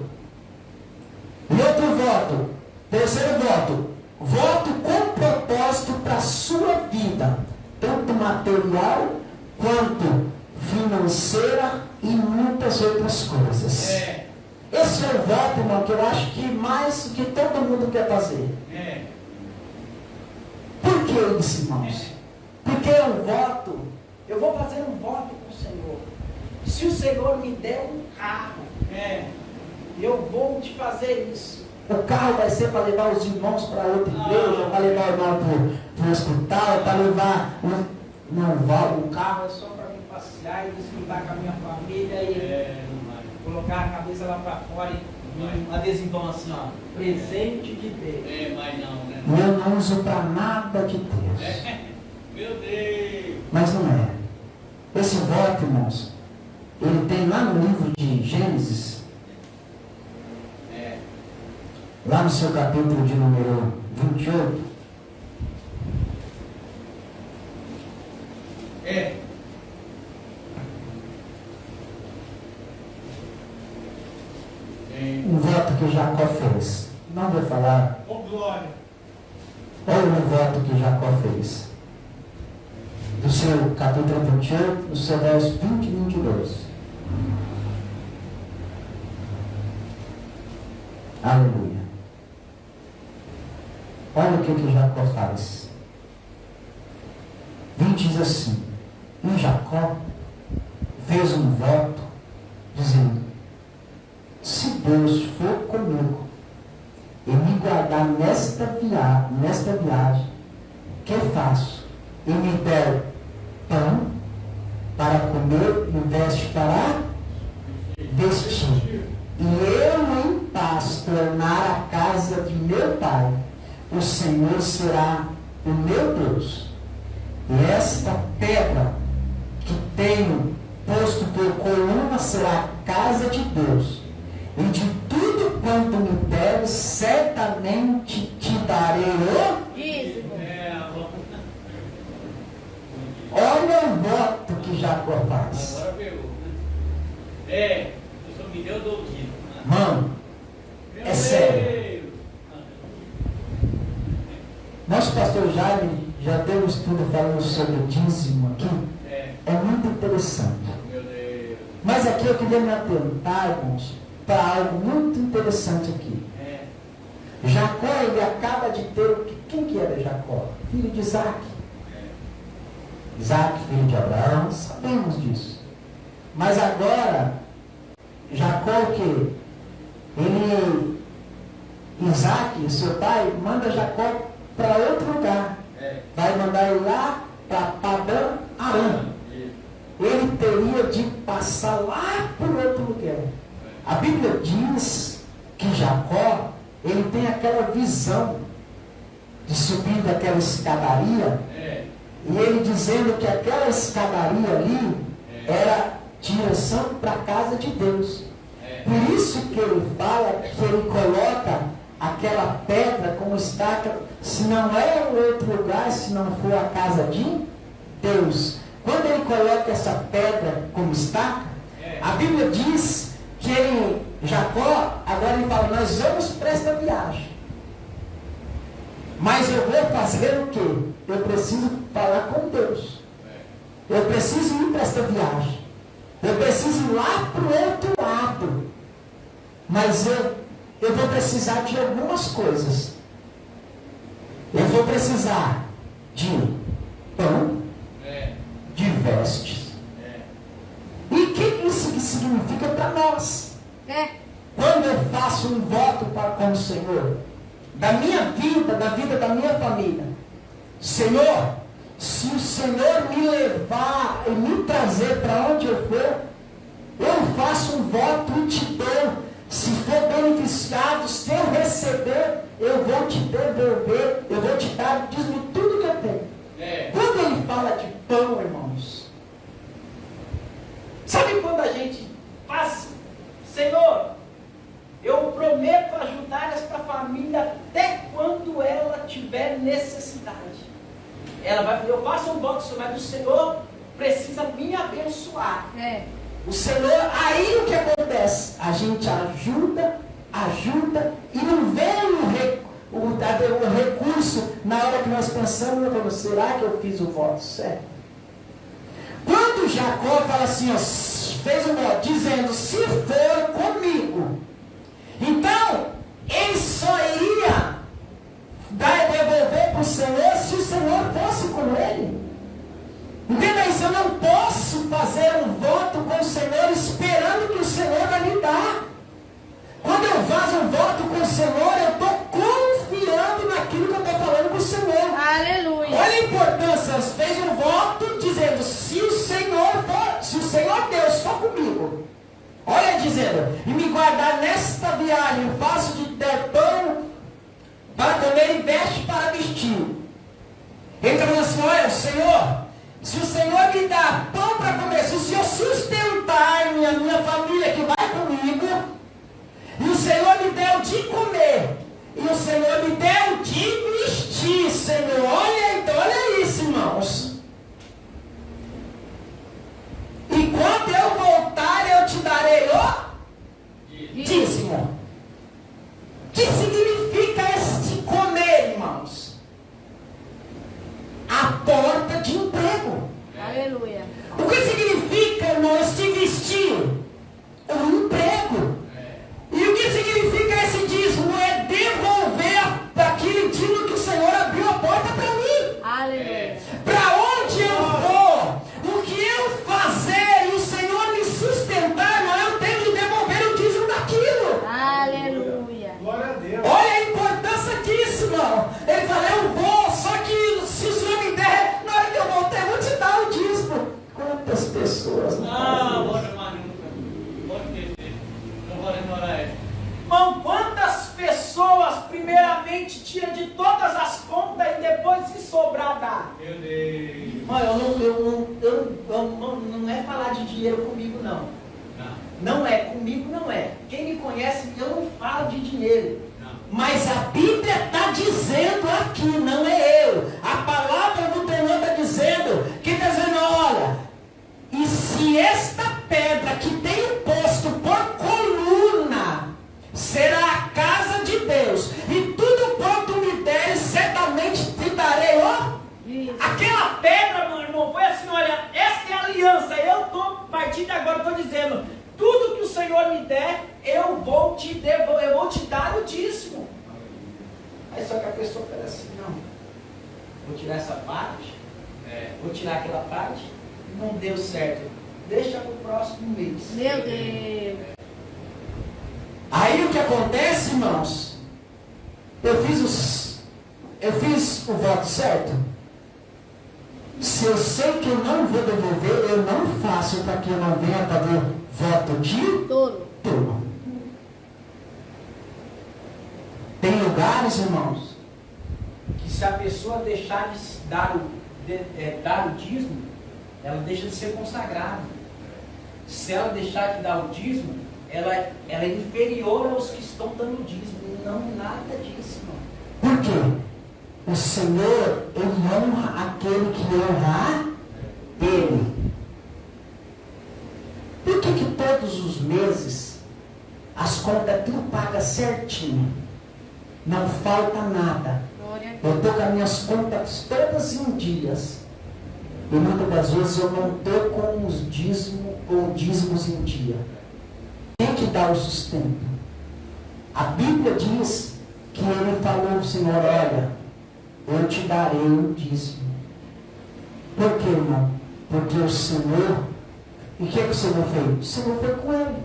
E outro voto. Terceiro voto. Voto com propósito para a sua vida. Tanto material quanto financeira e muitas outras coisas. Esse é o voto, irmão, que eu acho que mais do que todo mundo quer fazer. Por que isso, irmãos? Porque é um voto. Eu vou fazer um voto com o Senhor. Se o Senhor me der um carro, eu vou te fazer isso. O carro vai ser para levar os irmãos para outra igreja, para levar o irmão para o hospital, para levar... Não vale. O carro é só para mim passear e desfrutar com a minha família e colocar a cabeça lá para fora e um adesivão assim, ó. Presente de Deus. Mas não, né? Eu não uso para nada de Deus. Meu Deus! Mas não é. Esse voto, irmãos, ele tem lá no livro de Gênesis, lá no seu capítulo de número 28. Um voto que Jacó fez. Não vou falar. Oh, glória! Olha o voto que Jacó fez. Do seu capítulo 28, do seu verso 20 e 22. Aleluia. Olha o que Jacó faz. 20 diz assim: e Jacó fez um voto, dizendo: se Deus for comigo e me guardar nesta viagem, que eu faço? E me der pão para comer e veste para vestir. E eu em paz tornar a casa de meu pai, o Senhor será o meu Deus. E esta pedra que tenho posto por coluna será a casa de Deus. E de tudo quanto me deres, certamente te darei o... Isso. Olha o voto que Jacó faz. Agora pegou. O senhor me deu doutrina. Mano, é sério. Nosso pastor Jaime já deu um estudo falando sobre o dízimo aqui. É muito interessante. Meu Deus. Mas aqui eu queria me atentar, irmãos, para algo muito interessante aqui. Jacó, ele acaba de ter... Quem que era Jacó? Filho de Isaac. Isaac, filho de Abraão, sabemos disso. Mas agora, Jacó o quê? Isaac, seu pai, manda Jacó para outro lugar. Vai mandar ele lá para Padã Arã. Ele teria de passar lá para o outro lugar. A Bíblia diz que Jacó, ele tem aquela visão de subir daquela escadaria, e ele dizendo que aquela escadaria ali era direção para a casa de Deus. Por isso que ele fala que ele coloca aquela pedra como estaca, se não é um outro lugar, se não for a casa de Deus. Quando ele coloca essa pedra como estaca, a Bíblia diz que Jacó, agora ele fala, nós vamos para esta viagem. Mas eu vou fazer o quê? Eu preciso falar com Deus. Eu preciso ir para esta viagem. Eu preciso ir lá para o outro lado. Mas eu vou precisar de algumas coisas. Eu vou precisar de pão, de vestes. E o que isso significa para nós? Quando eu faço um voto com o Senhor, da minha vida, da vida da minha família, Senhor, se o Senhor me levar e me trazer para onde eu for, Eu faço um voto e te dou. Se for beneficiado, se eu receber, eu vou te devolver, eu vou te dar, diz-me tudo que eu tenho. Quando ele fala de pão, irmãos, sabe quando a gente faz, Senhor, eu prometo ajudar esta família até quando ela tiver necessidade. Ela vai fazer, eu faço um voto, mas o Senhor precisa me abençoar. O Senhor, aí o que acontece? A gente ajuda e não vem o recurso na hora que nós pensamos, falamos, será que eu fiz o voto certo? Quando Jacó fala assim, ó, fez um voto, dizendo, se for comigo, então ele só iria devolver para o Senhor se o Senhor fosse com ele. Entenda isso, eu não posso fazer um voto com o Senhor esperando que o Senhor vai me dar. Quando eu faço um voto com o Senhor, eu estou confiando naquilo que eu estou falando com o Senhor. Aleluia. Olha a importância, fez um voto dizendo, se o Senhor Deus for comigo, olha dizendo, e me guardar nesta viagem, eu faço de ter pão para comer e veste para vestir. Ele está falando assim, olha, Senhor, se o Senhor me dá pão para comer, se o Senhor sustentar minha família que vai comigo, e o Senhor me deu de comer, e o Senhor me deu de vestir, Senhor, olha isso, irmãos. E quando eu voltar, eu te darei o dízimo. O que significa este comer, irmãos? A porta de emprego. Aleluia. O que significa, irmão, este vestir? Um emprego. E o que significa esse dízimo? É devolver aquele dízimo que o Senhor abriu a porta para mim. Aleluia. Para onde eu for, o que eu fazer e o Senhor me sustentar, irmão, eu tenho que devolver o dízimo daquilo. Aleluia. Glória a Deus. Olha a importância disso, irmão. Ele fala, eu vou, só que se o Senhor me der, na hora que eu voltar, eu vou te dar o dízimo. Quantas pessoas não fazem isso? Irmão, quantas pessoas primeiramente tiram de todas as contas e depois se sobrar dá? Meu Deus. Não é falar de dinheiro comigo não. Não é, comigo não é. Quem me conhece, eu não falo de dinheiro. Mas a Bíblia está dizendo aqui, não é eu. A palavra do Senhor está dizendo, que está dizendo, olha, e se esta pedra que tem posto por coluna será a casa de Deus, e tudo quanto me deres, certamente te darei, ó. Aquela pedra, meu irmão, foi assim, olha, essa é a aliança. Eu estou, a partir de agora, estou dizendo, tudo que o Senhor me der, eu vou te devolver, eu vou te dar o dízimo. Aí só que a pessoa fala assim, não, vou tirar essa parte, vou tirar aquela parte, não deu certo, deixa para o próximo mês. Meu Deus. Aí o que acontece, irmãos? Eu fiz o voto certo. Se eu sei que eu não vou devolver, eu não faço para que eu não venha fazer voto de tolo. Tem lugares, irmãos, Que se a pessoa deixar de dar o dízimo, ela deixa de ser consagrada. Se ela deixar de dar o dízimo, ela é inferior aos que estão dando o dízimo. Não, nada disso, irmão. por quê? O Senhor, Ele honra aquele que honra Ele. Por que todos os meses as contas tudo paga certinho? Não falta nada. Eu estou com as minhas contas todas em dias. E muitas das vezes eu não estou com os dízimos em dia. Tem que dar o sustento. A Bíblia diz que Ele falou, Senhor, olha, eu te darei o dízimo. Por quê, irmão? Porque o Senhor, e o que o Senhor fez? O Senhor foi com ele.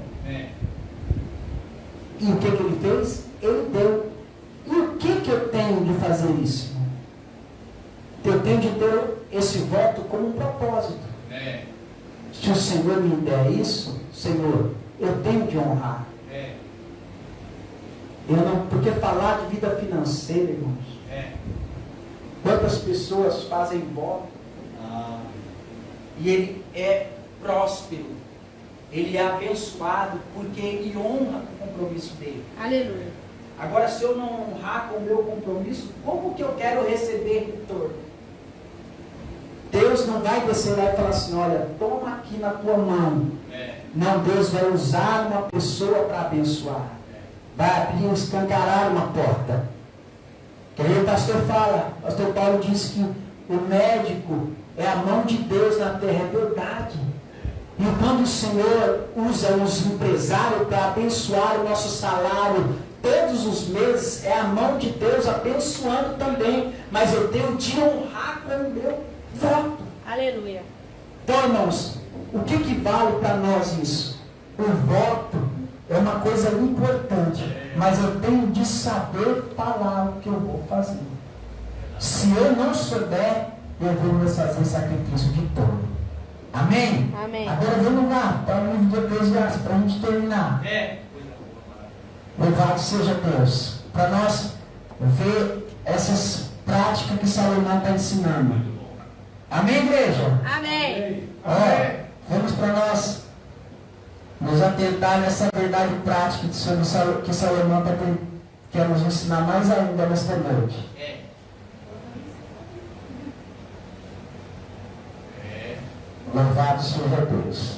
E o que Ele fez? Ele deu. E o que eu tenho de fazer isso? Eu tenho de ter esse voto como um propósito. Se o Senhor me der isso, Senhor, eu tenho de honrar. Eu não, porque falar de vida financeira, irmãos, quantas pessoas fazem voto e ele é próspero, ele é abençoado, porque ele honra o compromisso dele. Aleluia. Agora, se eu não honrar com o meu compromisso, como que eu quero receber retorno? Deus não vai descer lá e falar assim, olha, toma aqui na tua mão. Não, Deus vai usar uma pessoa para abençoar. Vai abrir, escancarar uma porta. Que aí o pastor fala, o pastor Paulo diz que o médico é a mão de Deus na terra, é verdade. E quando o Senhor usa os empresários para abençoar o nosso salário, todos os meses, é a mão de Deus abençoando também. Mas eu tenho de honrar com o meu voto. Aleluia. Então, irmãos, o que vale para nós isso? O voto é uma coisa importante, mas eu tenho de saber falar o que eu vou fazer. Se eu não souber, eu vou fazer sacrifício de tolo. Amém? Amém. Agora vamos lá, para o livro de Eclesiastes, para a gente terminar. Louvado seja Deus. Para nós ver essas práticas que Salomão está ensinando. Amém, igreja? Amém. Vamos para nós nos atentar nessa verdade prática que Salomão quer nos ensinar mais ainda nesta noite. Louvado seja Deus.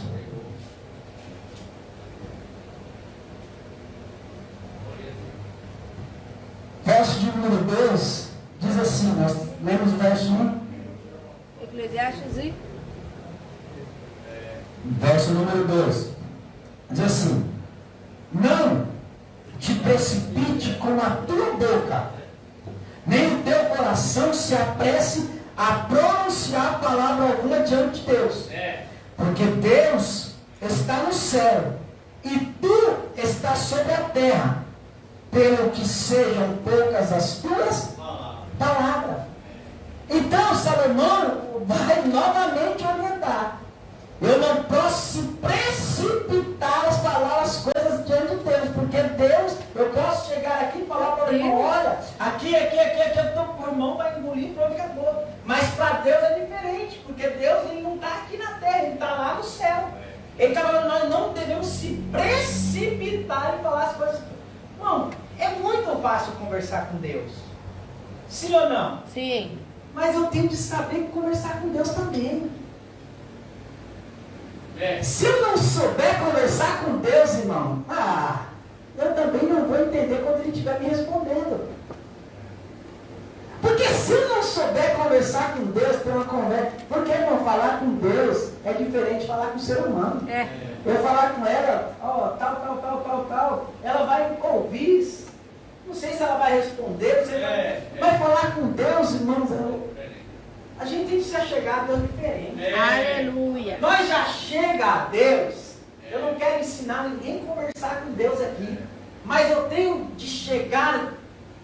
Verso de número 2 diz assim, nós lemos o verso 1. Eclesiastes e... Verso número 2. Diz assim: não te precipite com a tua boca, nem o teu coração se apresse a pronunciar palavra alguma diante de Deus. Porque Deus está no céu e tu estás sobre a terra, pelo que sejam poucas as tuas palavras. Então Salomão vai novamente orientar. Eu não posso se precipitar as palavras, as coisas diante de Deus, porque Deus, eu posso chegar aqui e falar para o irmão, olha, aqui, o irmão vai engolir, pronto, acabou. Mas para Deus é diferente, porque Deus ele não está aqui na terra, ele está lá no céu. Ele está falando, nós não devemos se precipitar e falar as coisas. Irmão, é muito fácil conversar com Deus. Sim ou não? Sim. Mas eu tenho de saber conversar com Deus também. Se eu não souber conversar com Deus, irmão, eu também não vou entender quando ele estiver me respondendo. Porque se eu não souber conversar com Deus, ter uma conversa, porque, irmão, falar com Deus é diferente de falar com o ser humano. Eu falar com ela, tal, ela vai ouvir, não sei se ela vai responder, não sei se vai falar com Deus, irmãos, a gente tem que se achegar a Deus diferente. Aleluia. Nós já chega a Deus. Eu não quero ensinar ninguém a conversar com Deus aqui. Mas eu tenho de chegar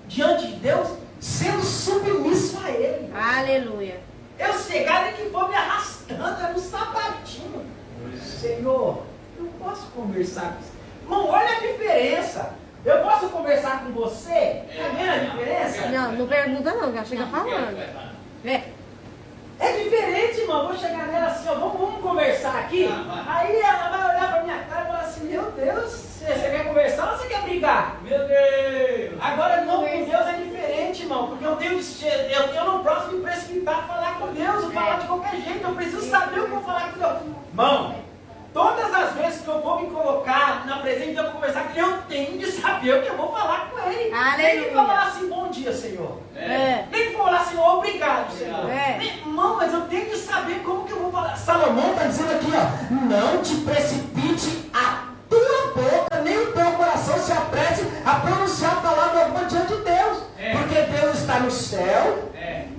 diante de Deus sendo submisso a Ele. Aleluia. Eu chegar e que vou me arrastando no sapatinho. Senhor, eu posso conversar com você. Irmão, olha a diferença. Eu posso conversar com você? Está vendo a diferença? Não pergunta não, já chega falando. É diferente, irmão. Vou chegar nela assim, ó, vamos conversar aqui. Aí ela vai olhar pra minha cara e falar assim, meu Deus, você quer conversar ou você quer brigar? Meu Deus! Agora não, com Deus é diferente, irmão. Porque eu não posso me precipitar a falar com Deus, ou falar de qualquer jeito. Eu preciso saber o que eu vou falar com Deus. Irmão, todas as vezes que eu vou me colocar na presença de Deus conversar com Ele, eu tenho de saber o que eu vou falar com Ele. Aleluia. Nem que falar assim, bom dia, Senhor. Nem que falar assim, obrigado, Senhor. Irmão, mas eu tenho que saber como que eu vou falar. Salomão está dizendo aqui, ó, não te precipite a tua boca, nem o teu coração se apresse a pronunciar a palavra alguma diante de Deus. Porque Deus está no céu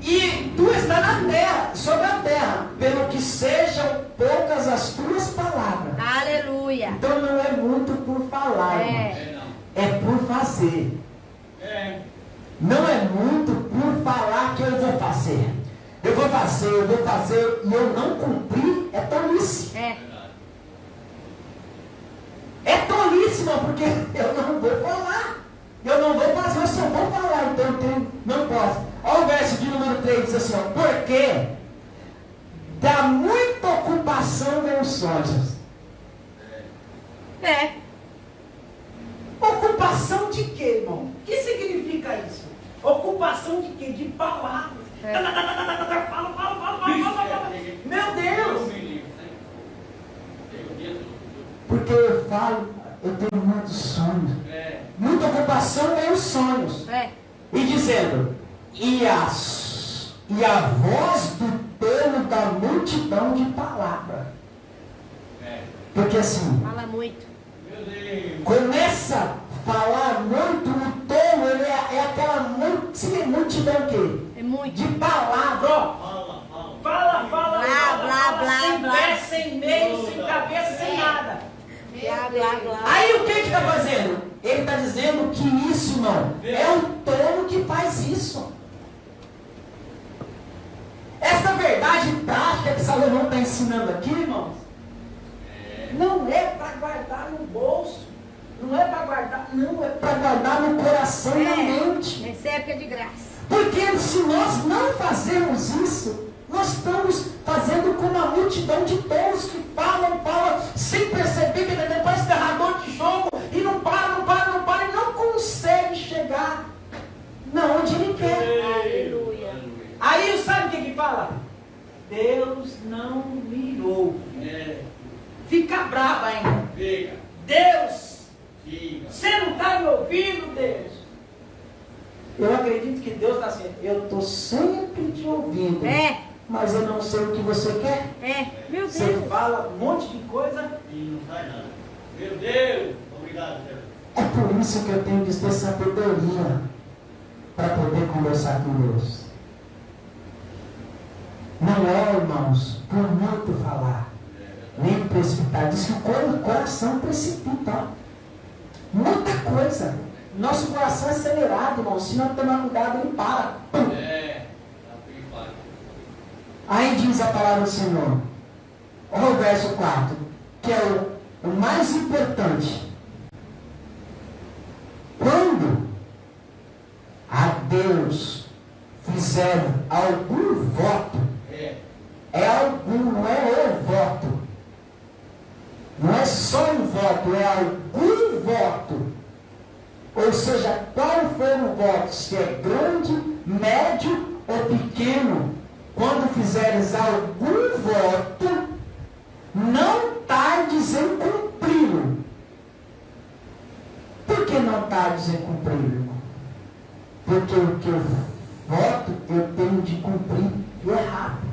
e tu está na terra, sobre a terra, pelo que sejam poucas as tuas palavras. Aleluia. Então não é muito por falar, é por fazer. Não é muito por falar que eu vou fazer. Eu vou fazer e eu não cumprir É tolice. É. É tolice, irmão, porque eu não vou falar. Eu não vou fazer, eu só vou falar, então não posso. Olha o verso de número 3, diz assim, ó, porque da muita ocupação vem os sonhos. É. Ocupação de quê, irmão? O que significa isso? Ocupação de quê? De palavras. É. Fala. Meu Deus! Porque eu falo, eu tenho muitos sonhos. Muita ocupação vem os sonhos. É. E dizendo, e a voz do tolo da multidão de palavras. Porque assim, Fala muito. começa a falar muito, o tolo, ele é aquela multidão que? É muito. De palavra, ó. Fala. Blá, Sem blá. pé, sem meio, sem cabeça, sem nada. Blá. Aí o que está fazendo? Ele está dizendo que isso, irmão, é o tolo que faz isso. Essa verdade prática que Salomão está ensinando aqui, irmãos, não é para guardar no bolso, não é para guardar, não, é para guardar no coração e na mente. Recebe que é de graça. Porque se nós não fazemos isso, nós estamos fazendo como a multidão de tolos que falam, sem perceber que depois derrador de jogo e não para, e não consegue chegar na onde ele quer. Aleluia. Aí sabe o que fala? Deus não me ouve. Fica bravo ainda. Deus, você não está me ouvindo, Deus? Eu acredito que Deus está assim. Eu estou sempre te ouvindo, É. mas eu não sei o que você quer. É. Meu Você Deus. fala um monte de coisa. E não faz nada. Meu Deus! Obrigado, Deus. É por isso que eu tenho que ter sabedoria para poder conversar com Deus. Não é, irmãos, por muito falar, nem precipitar. Diz que o coração precipita. Ó. Muita coisa. Nosso coração é acelerado, irmão. Se não tomar cuidado, ele para. Pum. Aí diz a palavra do Senhor. Olha o verso 4, que é o mais importante. Quando a Deus fizer algum voto, é algum, não é o voto. Não é só um voto, é algum voto. Ou seja, qual for o voto, se é grande, médio ou pequeno, quando fizeres algum voto, não tardes em cumpri-lo. Por que não tardes em cumpri-lo? Porque o que eu voto, eu tenho de cumprir e é rápido.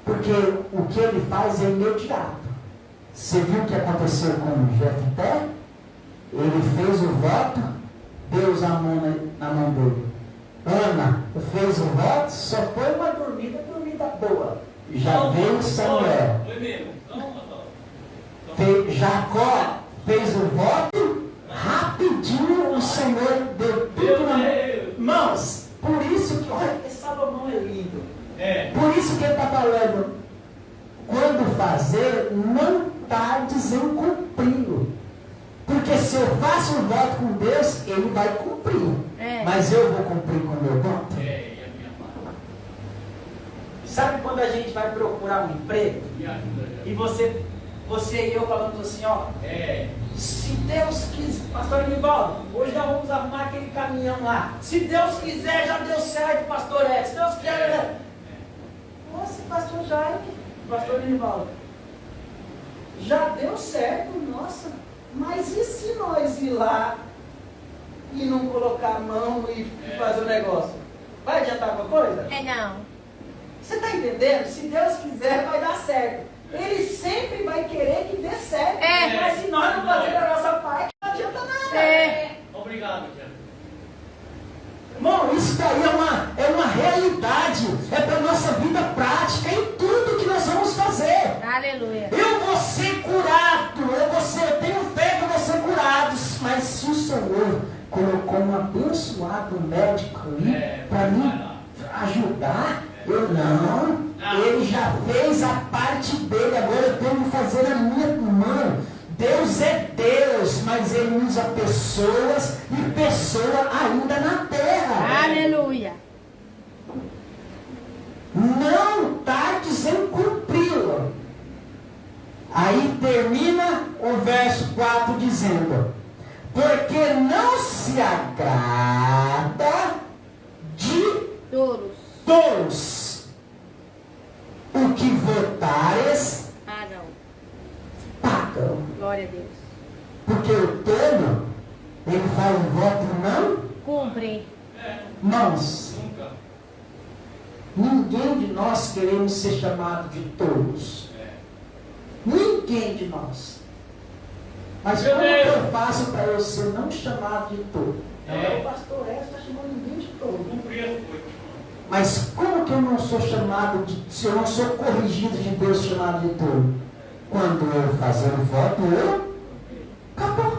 Porque o que ele faz é imediato. Você viu o que aconteceu com Jefté? Ele fez o voto, Deus a mão na mão dele. Ana fez o voto, só foi uma dormida boa. Já veio Samuel. Foi mesmo. Jacó fez o voto, rapidinho o Senhor deu tudo na mão. Irmãos, por isso que, olha, esse Salomão é lindo. Por isso que ele está falando, quando fazer, não tardes em cumpri-lo. Porque se eu faço um voto com Deus, ele vai cumprir. Mas eu vou cumprir com o meu voto. Sabe quando a gente vai procurar um emprego? E você e eu falamos assim, ó. Se Deus quiser, pastor Nivaldo, hoje nós vamos arrumar aquele caminhão lá. Se Deus quiser, já deu certo, pastor Ed. Se Deus quiser, nossa, pastor Jaime, pastor Nivaldo, já deu certo, nossa. Mas e se nós ir lá e não colocar a mão e fazer o negócio? Vai adiantar alguma coisa? Não. Você está entendendo? Se Deus quiser, vai dar certo. Ele sempre vai querer que dê certo. Mas se nós não fazermos a nossa parte, não adianta nada. Obrigado, Tiago. Irmão, isso daí é uma realidade. É para a nossa vida prática em tudo que nós vamos fazer. Aleluia. Eu vou ser curado. Eu tenho fé que eu vou ser curado. Mas se o Senhor colocou um abençoado médico ali para me ajudar, eu não. Ele já fez a parte dele, agora eu tenho que fazer a minha mão. Deus é Deus, mas Ele usa pessoas e pessoa ainda na terra. Aleluia. Não tardes em cumpri-lo. Aí termina o verso 4 dizendo: porque não se agrada de tolos. O que votares, pagam. Glória a Deus. Porque o tolo, ele faz um voto e não cumpre. Irmãos, ninguém de nós queremos ser chamado de tolos. Ninguém de nós. Mas como eu faço para eu ser não chamado de tolo? O pastor está chamando ninguém de tolo. Mas como que eu não sou chamado de, se eu não sou corrigido de Deus chamado de tolo? Quando eu fazer o voto, eu acabou.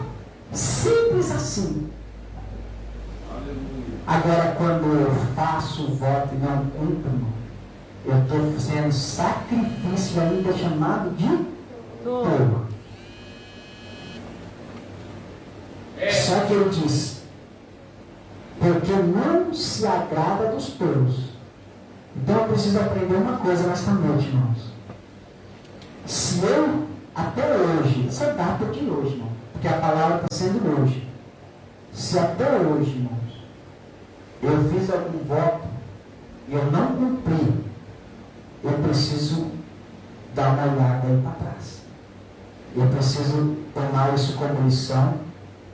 Simples assim. Agora, quando eu faço o voto e não cumpro, eu estou fazendo sacrifício ainda chamado de tolo. Só que ele diz: porque não se agrada dos tolos. Então eu preciso aprender uma coisa nesta noite, irmãos. Se eu, até hoje, essa data de hoje, irmão, porque a palavra está sendo hoje. Se até hoje, irmãos, eu fiz algum voto e eu não cumpri, eu preciso dar uma olhada aí para trás. Eu preciso tomar isso como lição,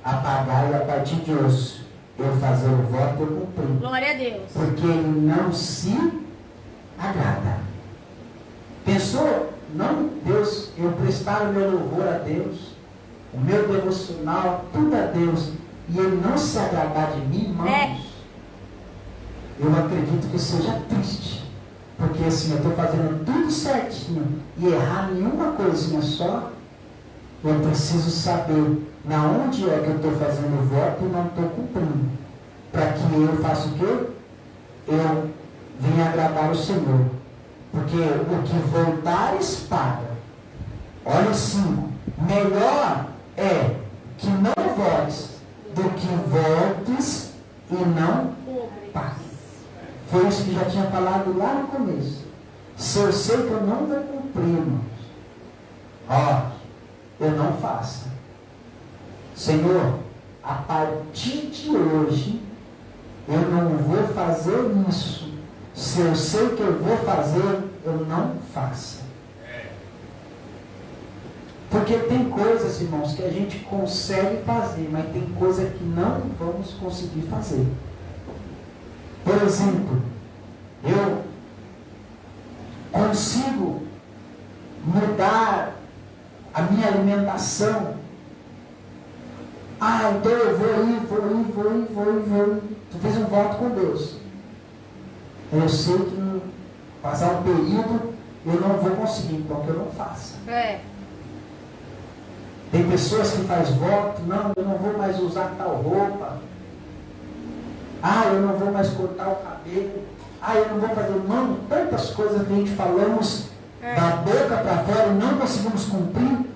apagar e a partir de hoje eu fazer o voto e eu cumprir. Glória a Deus. Porque ele não se agrada. Pensou? Não, Deus, eu prestar o meu louvor a Deus, o meu devocional, tudo a Deus, e ele não se agradar de mim, irmãos, eu acredito que seja triste. Porque assim, eu estou fazendo tudo certinho e errar nenhuma coisinha só, eu preciso saber na onde é que eu estou fazendo o voto e não estou cumprindo. Para que eu faça o quê? Eu venha agradar o Senhor. Porque o que voltares paga. Olha o 5. Melhor é que não votes do que votes e não pagues. Foi isso que já tinha falado lá no começo. Se eu sei que eu não vou cumprir, irmãos, eu não faço. Senhor, a partir de hoje, eu não vou fazer isso. Se eu sei que eu vou fazer, eu não faço. Porque tem coisas, irmãos, que a gente consegue fazer, mas tem coisa que não vamos conseguir fazer. Por exemplo, eu consigo mudar a minha alimentação. Então eu vou. Tu fez um voto com Deus. Eu sei que passar um período eu não vou conseguir, então que eu não faça. Tem pessoas que fazem voto, não, eu não vou mais usar tal roupa. Eu não vou mais cortar o cabelo. Eu não vou fazer, não, tantas coisas que a gente falamos da boca para fora e não conseguimos cumprir.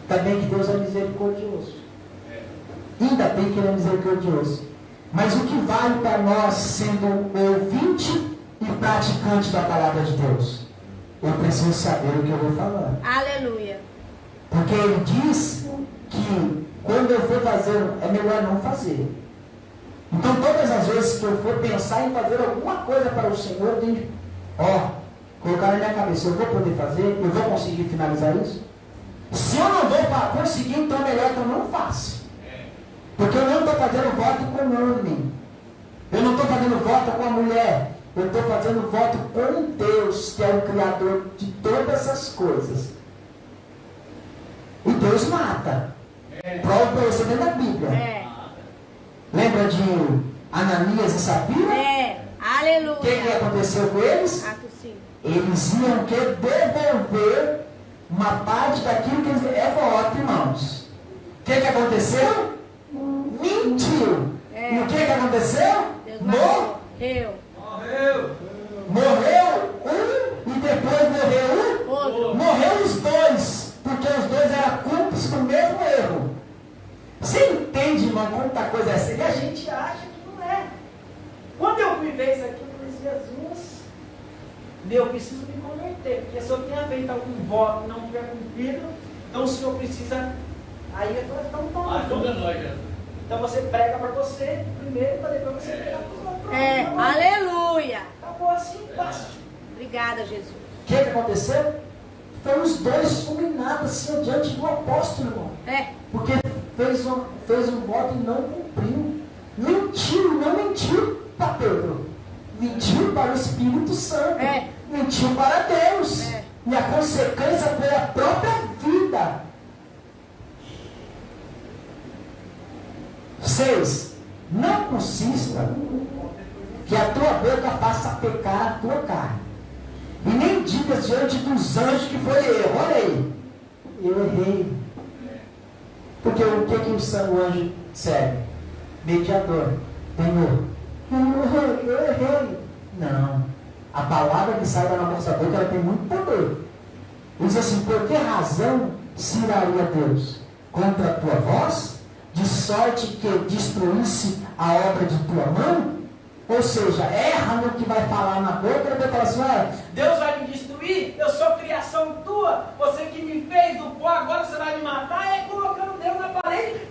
Ainda bem que Deus é misericordioso. Ainda bem que Ele é misericordioso. Mas o que vale para nós, sendo ouvinte e praticante da palavra de Deus? Eu preciso saber o que eu vou falar. Aleluia. Porque Ele diz que quando eu for fazer, é melhor não fazer. Então todas as vezes que eu for pensar em fazer alguma coisa para o Senhor, eu tenho que, colocar na minha cabeça, eu vou poder fazer, eu vou conseguir finalizar isso? Se eu não vou conseguir, então é melhor que eu não faça. Porque eu não estou fazendo voto com o homem. Eu não estou fazendo voto com a mulher. Eu estou fazendo voto com Deus, que é o Criador de todas as coisas. E Deus mata. Prova para você dentro da Bíblia. Lembra de Ananias e Safira? Aleluia. O que aconteceu com eles? Eles iam devolver uma parte daquilo que eles... É voto, irmãos. O que aconteceu? Mentiu. E o que aconteceu? Deus morreu. Morreu erro. Você entende, irmão, quanta coisa é essa? E a gente acha que não é. Quando eu fui ver isso aqui, eu falei, Jesus, eu preciso me converter, porque se eu tinha feito algum voto e não tiver cumprido, então o Senhor precisa. Aí eu falei, então toma. Ajuda nós, Jesus. Então você prega para você primeiro, para depois você pregar para os outros. É, aleluia. Acabou assim, fácil. Obrigada, Jesus. O que aconteceu? Foram os dois fulminados assim diante do apóstolo, irmão. É. Porque fez um voto e não cumpriu. Não mentiu para Pedro. Mentiu para o Espírito Santo. É. Mentiu para Deus. É. E a consequência foi a própria vida. 6. Não consista que a tua boca faça pecar a tua carne. E nem digas diante dos anjos que foi erro. Olha aí. Eu errei. Porque o que o anjo serve? Mediador. Senhor, eu errei. Não. A palavra que sai da nossa boca, ela tem muito poder. Ele diz assim, por que razão se iraria Deus contra a tua voz? De sorte que destruísse a obra de tua mão? Ou seja, erra no que vai falar na boca, ele vai falar assim, Deus vai me destruir, eu sou criação tua, você que me fez do pó, agora você vai me matar, é colocando Deus na parede.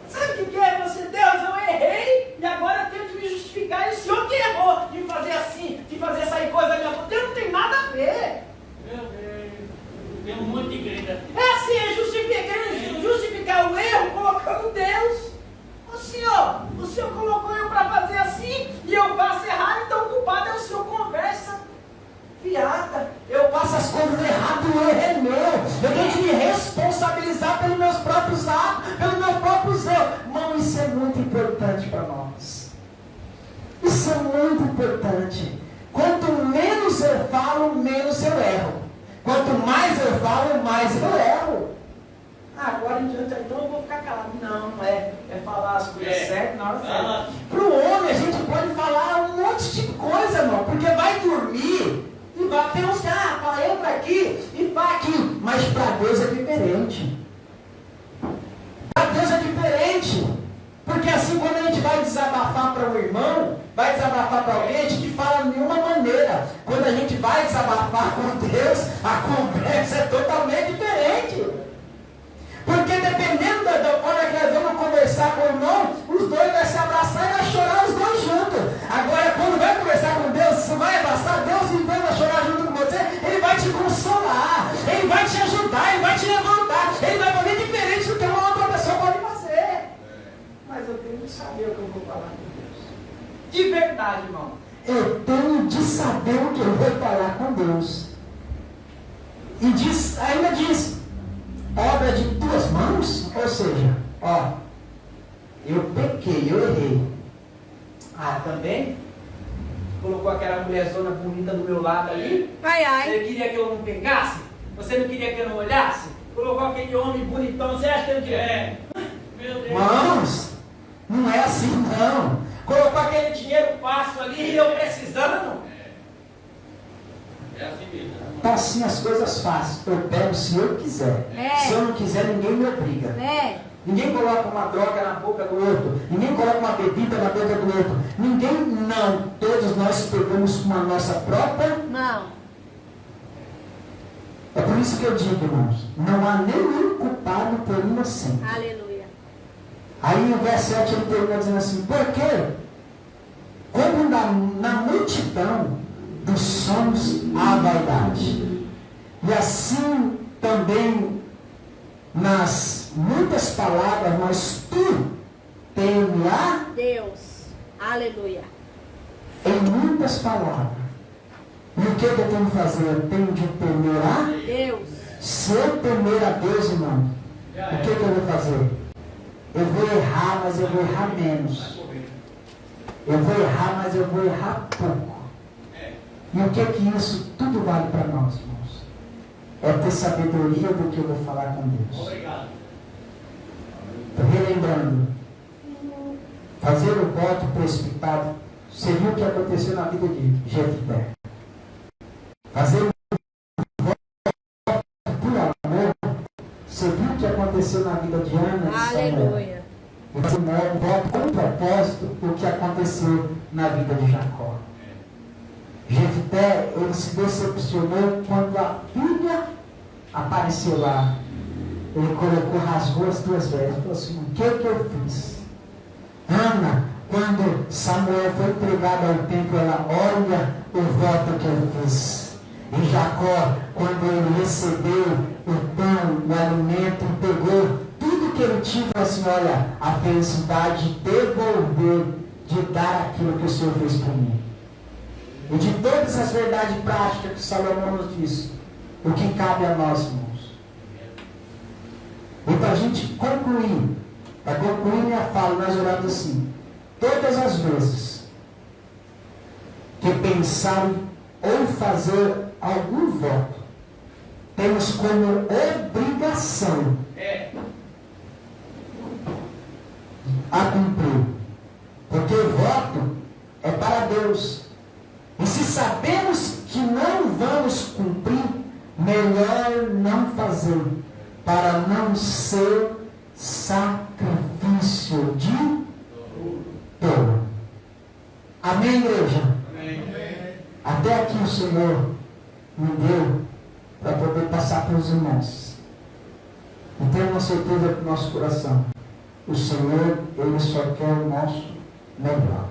Sabe o que é você, Deus? Eu errei e agora eu tenho que me justificar. E o Senhor que errou de fazer assim, de fazer sair coisa da minha boca. Deus não tem nada a ver. Meu Deus. Tem um monte de igreja aqui. É assim, é justificar o erro colocando Deus. O Senhor colocou eu para fazer assim e eu faço errado, então o culpado é o Senhor. Conversa fiada. eu faço as coisas erradas, o erro é meu. Eu tenho que me responsabilizar pelos meus próprios atos, pelos meus próprios erros. Irmão, isso é muito importante para nós. Isso é muito importante. Quanto menos eu falo, menos eu erro. Quanto mais eu falo, mais eu erro. Agora em diante, então eu vou ficar calado. Não é falar as coisas certas na hora certa. Para o homem, a gente pode falar um monte de coisa, irmão, porque vai dormir e vai pensar, entra aqui e vai aqui. Mas para Deus é diferente. Para Deus é diferente. Porque assim, quando a gente vai desabafar para um irmão, vai desabafar para alguém, a gente fala de nenhuma maneira. Quando a gente vai desabafar com Deus, a conversa é totalmente diferente. Porque dependendo da forma que nós vamos conversar com o irmão, os dois vão se abraçar e vai chorar os dois juntos. Agora, quando vai conversar com Deus, você vai abraçar Deus e Deus vai chorar junto com você, Ele vai te consolar, Ele vai te ajudar, Ele vai te levantar, Ele vai fazer diferente do que uma outra pessoa pode fazer. Mas eu tenho que saber o que eu vou falar com Deus. De verdade, irmão. Eu tenho de saber o que eu vou falar com Deus. E ainda diz, obra de tuas mãos, ou seja, eu pequei, eu errei. Também? Colocou aquela mulherzona bonita do meu lado ali. Ai, ai. Você queria que eu não pegasse? Você não queria que eu não olhasse? Colocou aquele homem bonitão, você acha que eu queria? Meu Deus. Irmãos, não é assim não. Colocou aquele dinheiro fácil ali e eu precisando. É assim mesmo. Tá assim as coisas fáceis. Eu pego se eu quiser. Se eu não quiser, ninguém me obriga. Ninguém coloca uma droga na boca do outro. Ninguém coloca uma bebida na boca do outro. Ninguém, não. Todos nós pegamos uma nossa própria. Não. É por isso que eu digo, irmãos, não há nenhum culpado por inocente. Aleluia. Aí o verso 7 ele termina dizendo assim, porque como na multidão dos sonhos há vaidade, e assim também nas muitas palavras, mas tu teme-a Deus. Aleluia. em muitas palavras. E o que eu tenho que fazer? Eu tenho de temer a Deus. Se eu temer a Deus, irmão, o que eu vou fazer? Eu vou errar, mas eu vou errar menos. Eu vou errar, mas eu vou errar pouco. E o que isso tudo vale para nós, irmãos? É ter sabedoria do que eu vou falar com Deus. Obrigado. Relembrando, fazer o voto precipitado, você viu o que aconteceu na vida de Jefté. Fazer o voto por amor, você viu o que aconteceu aconteceu na vida de Ana e Samuel. Aleluia. E foi um voto com propósito o que aconteceu na vida de Jacó. Jefté, ele se decepcionou quando a filha apareceu lá. Ele colocou, rasgou as duas vestes e falou assim: o que eu fiz? Ana, quando Samuel foi entregado ao templo, ela: olha o voto que eu fiz. E Jacó, quando ele recebeu o pão, o alimento, pegou tudo que ele tinha e falou assim: olha, a felicidade de devolver, de dar aquilo que o Senhor fez por mim. E de todas as verdades práticas que Salomão nos diz, o que cabe a nós, irmãos. E para a gente concluir, para concluir minha fala, nós oramos assim: todas as vezes que pensarem ou fazer algum voto, temos como obrigação a cumprir. Porque o voto é para Deus. E se sabemos que não vamos cumprir, melhor não fazer, para não ser sacrifício de tolo. Amém, igreja? Amém. Até aqui o Senhor me deu para poder passar para os irmãos. E tenho uma certeza para o nosso coração: o Senhor, Ele só quer o nosso melhor.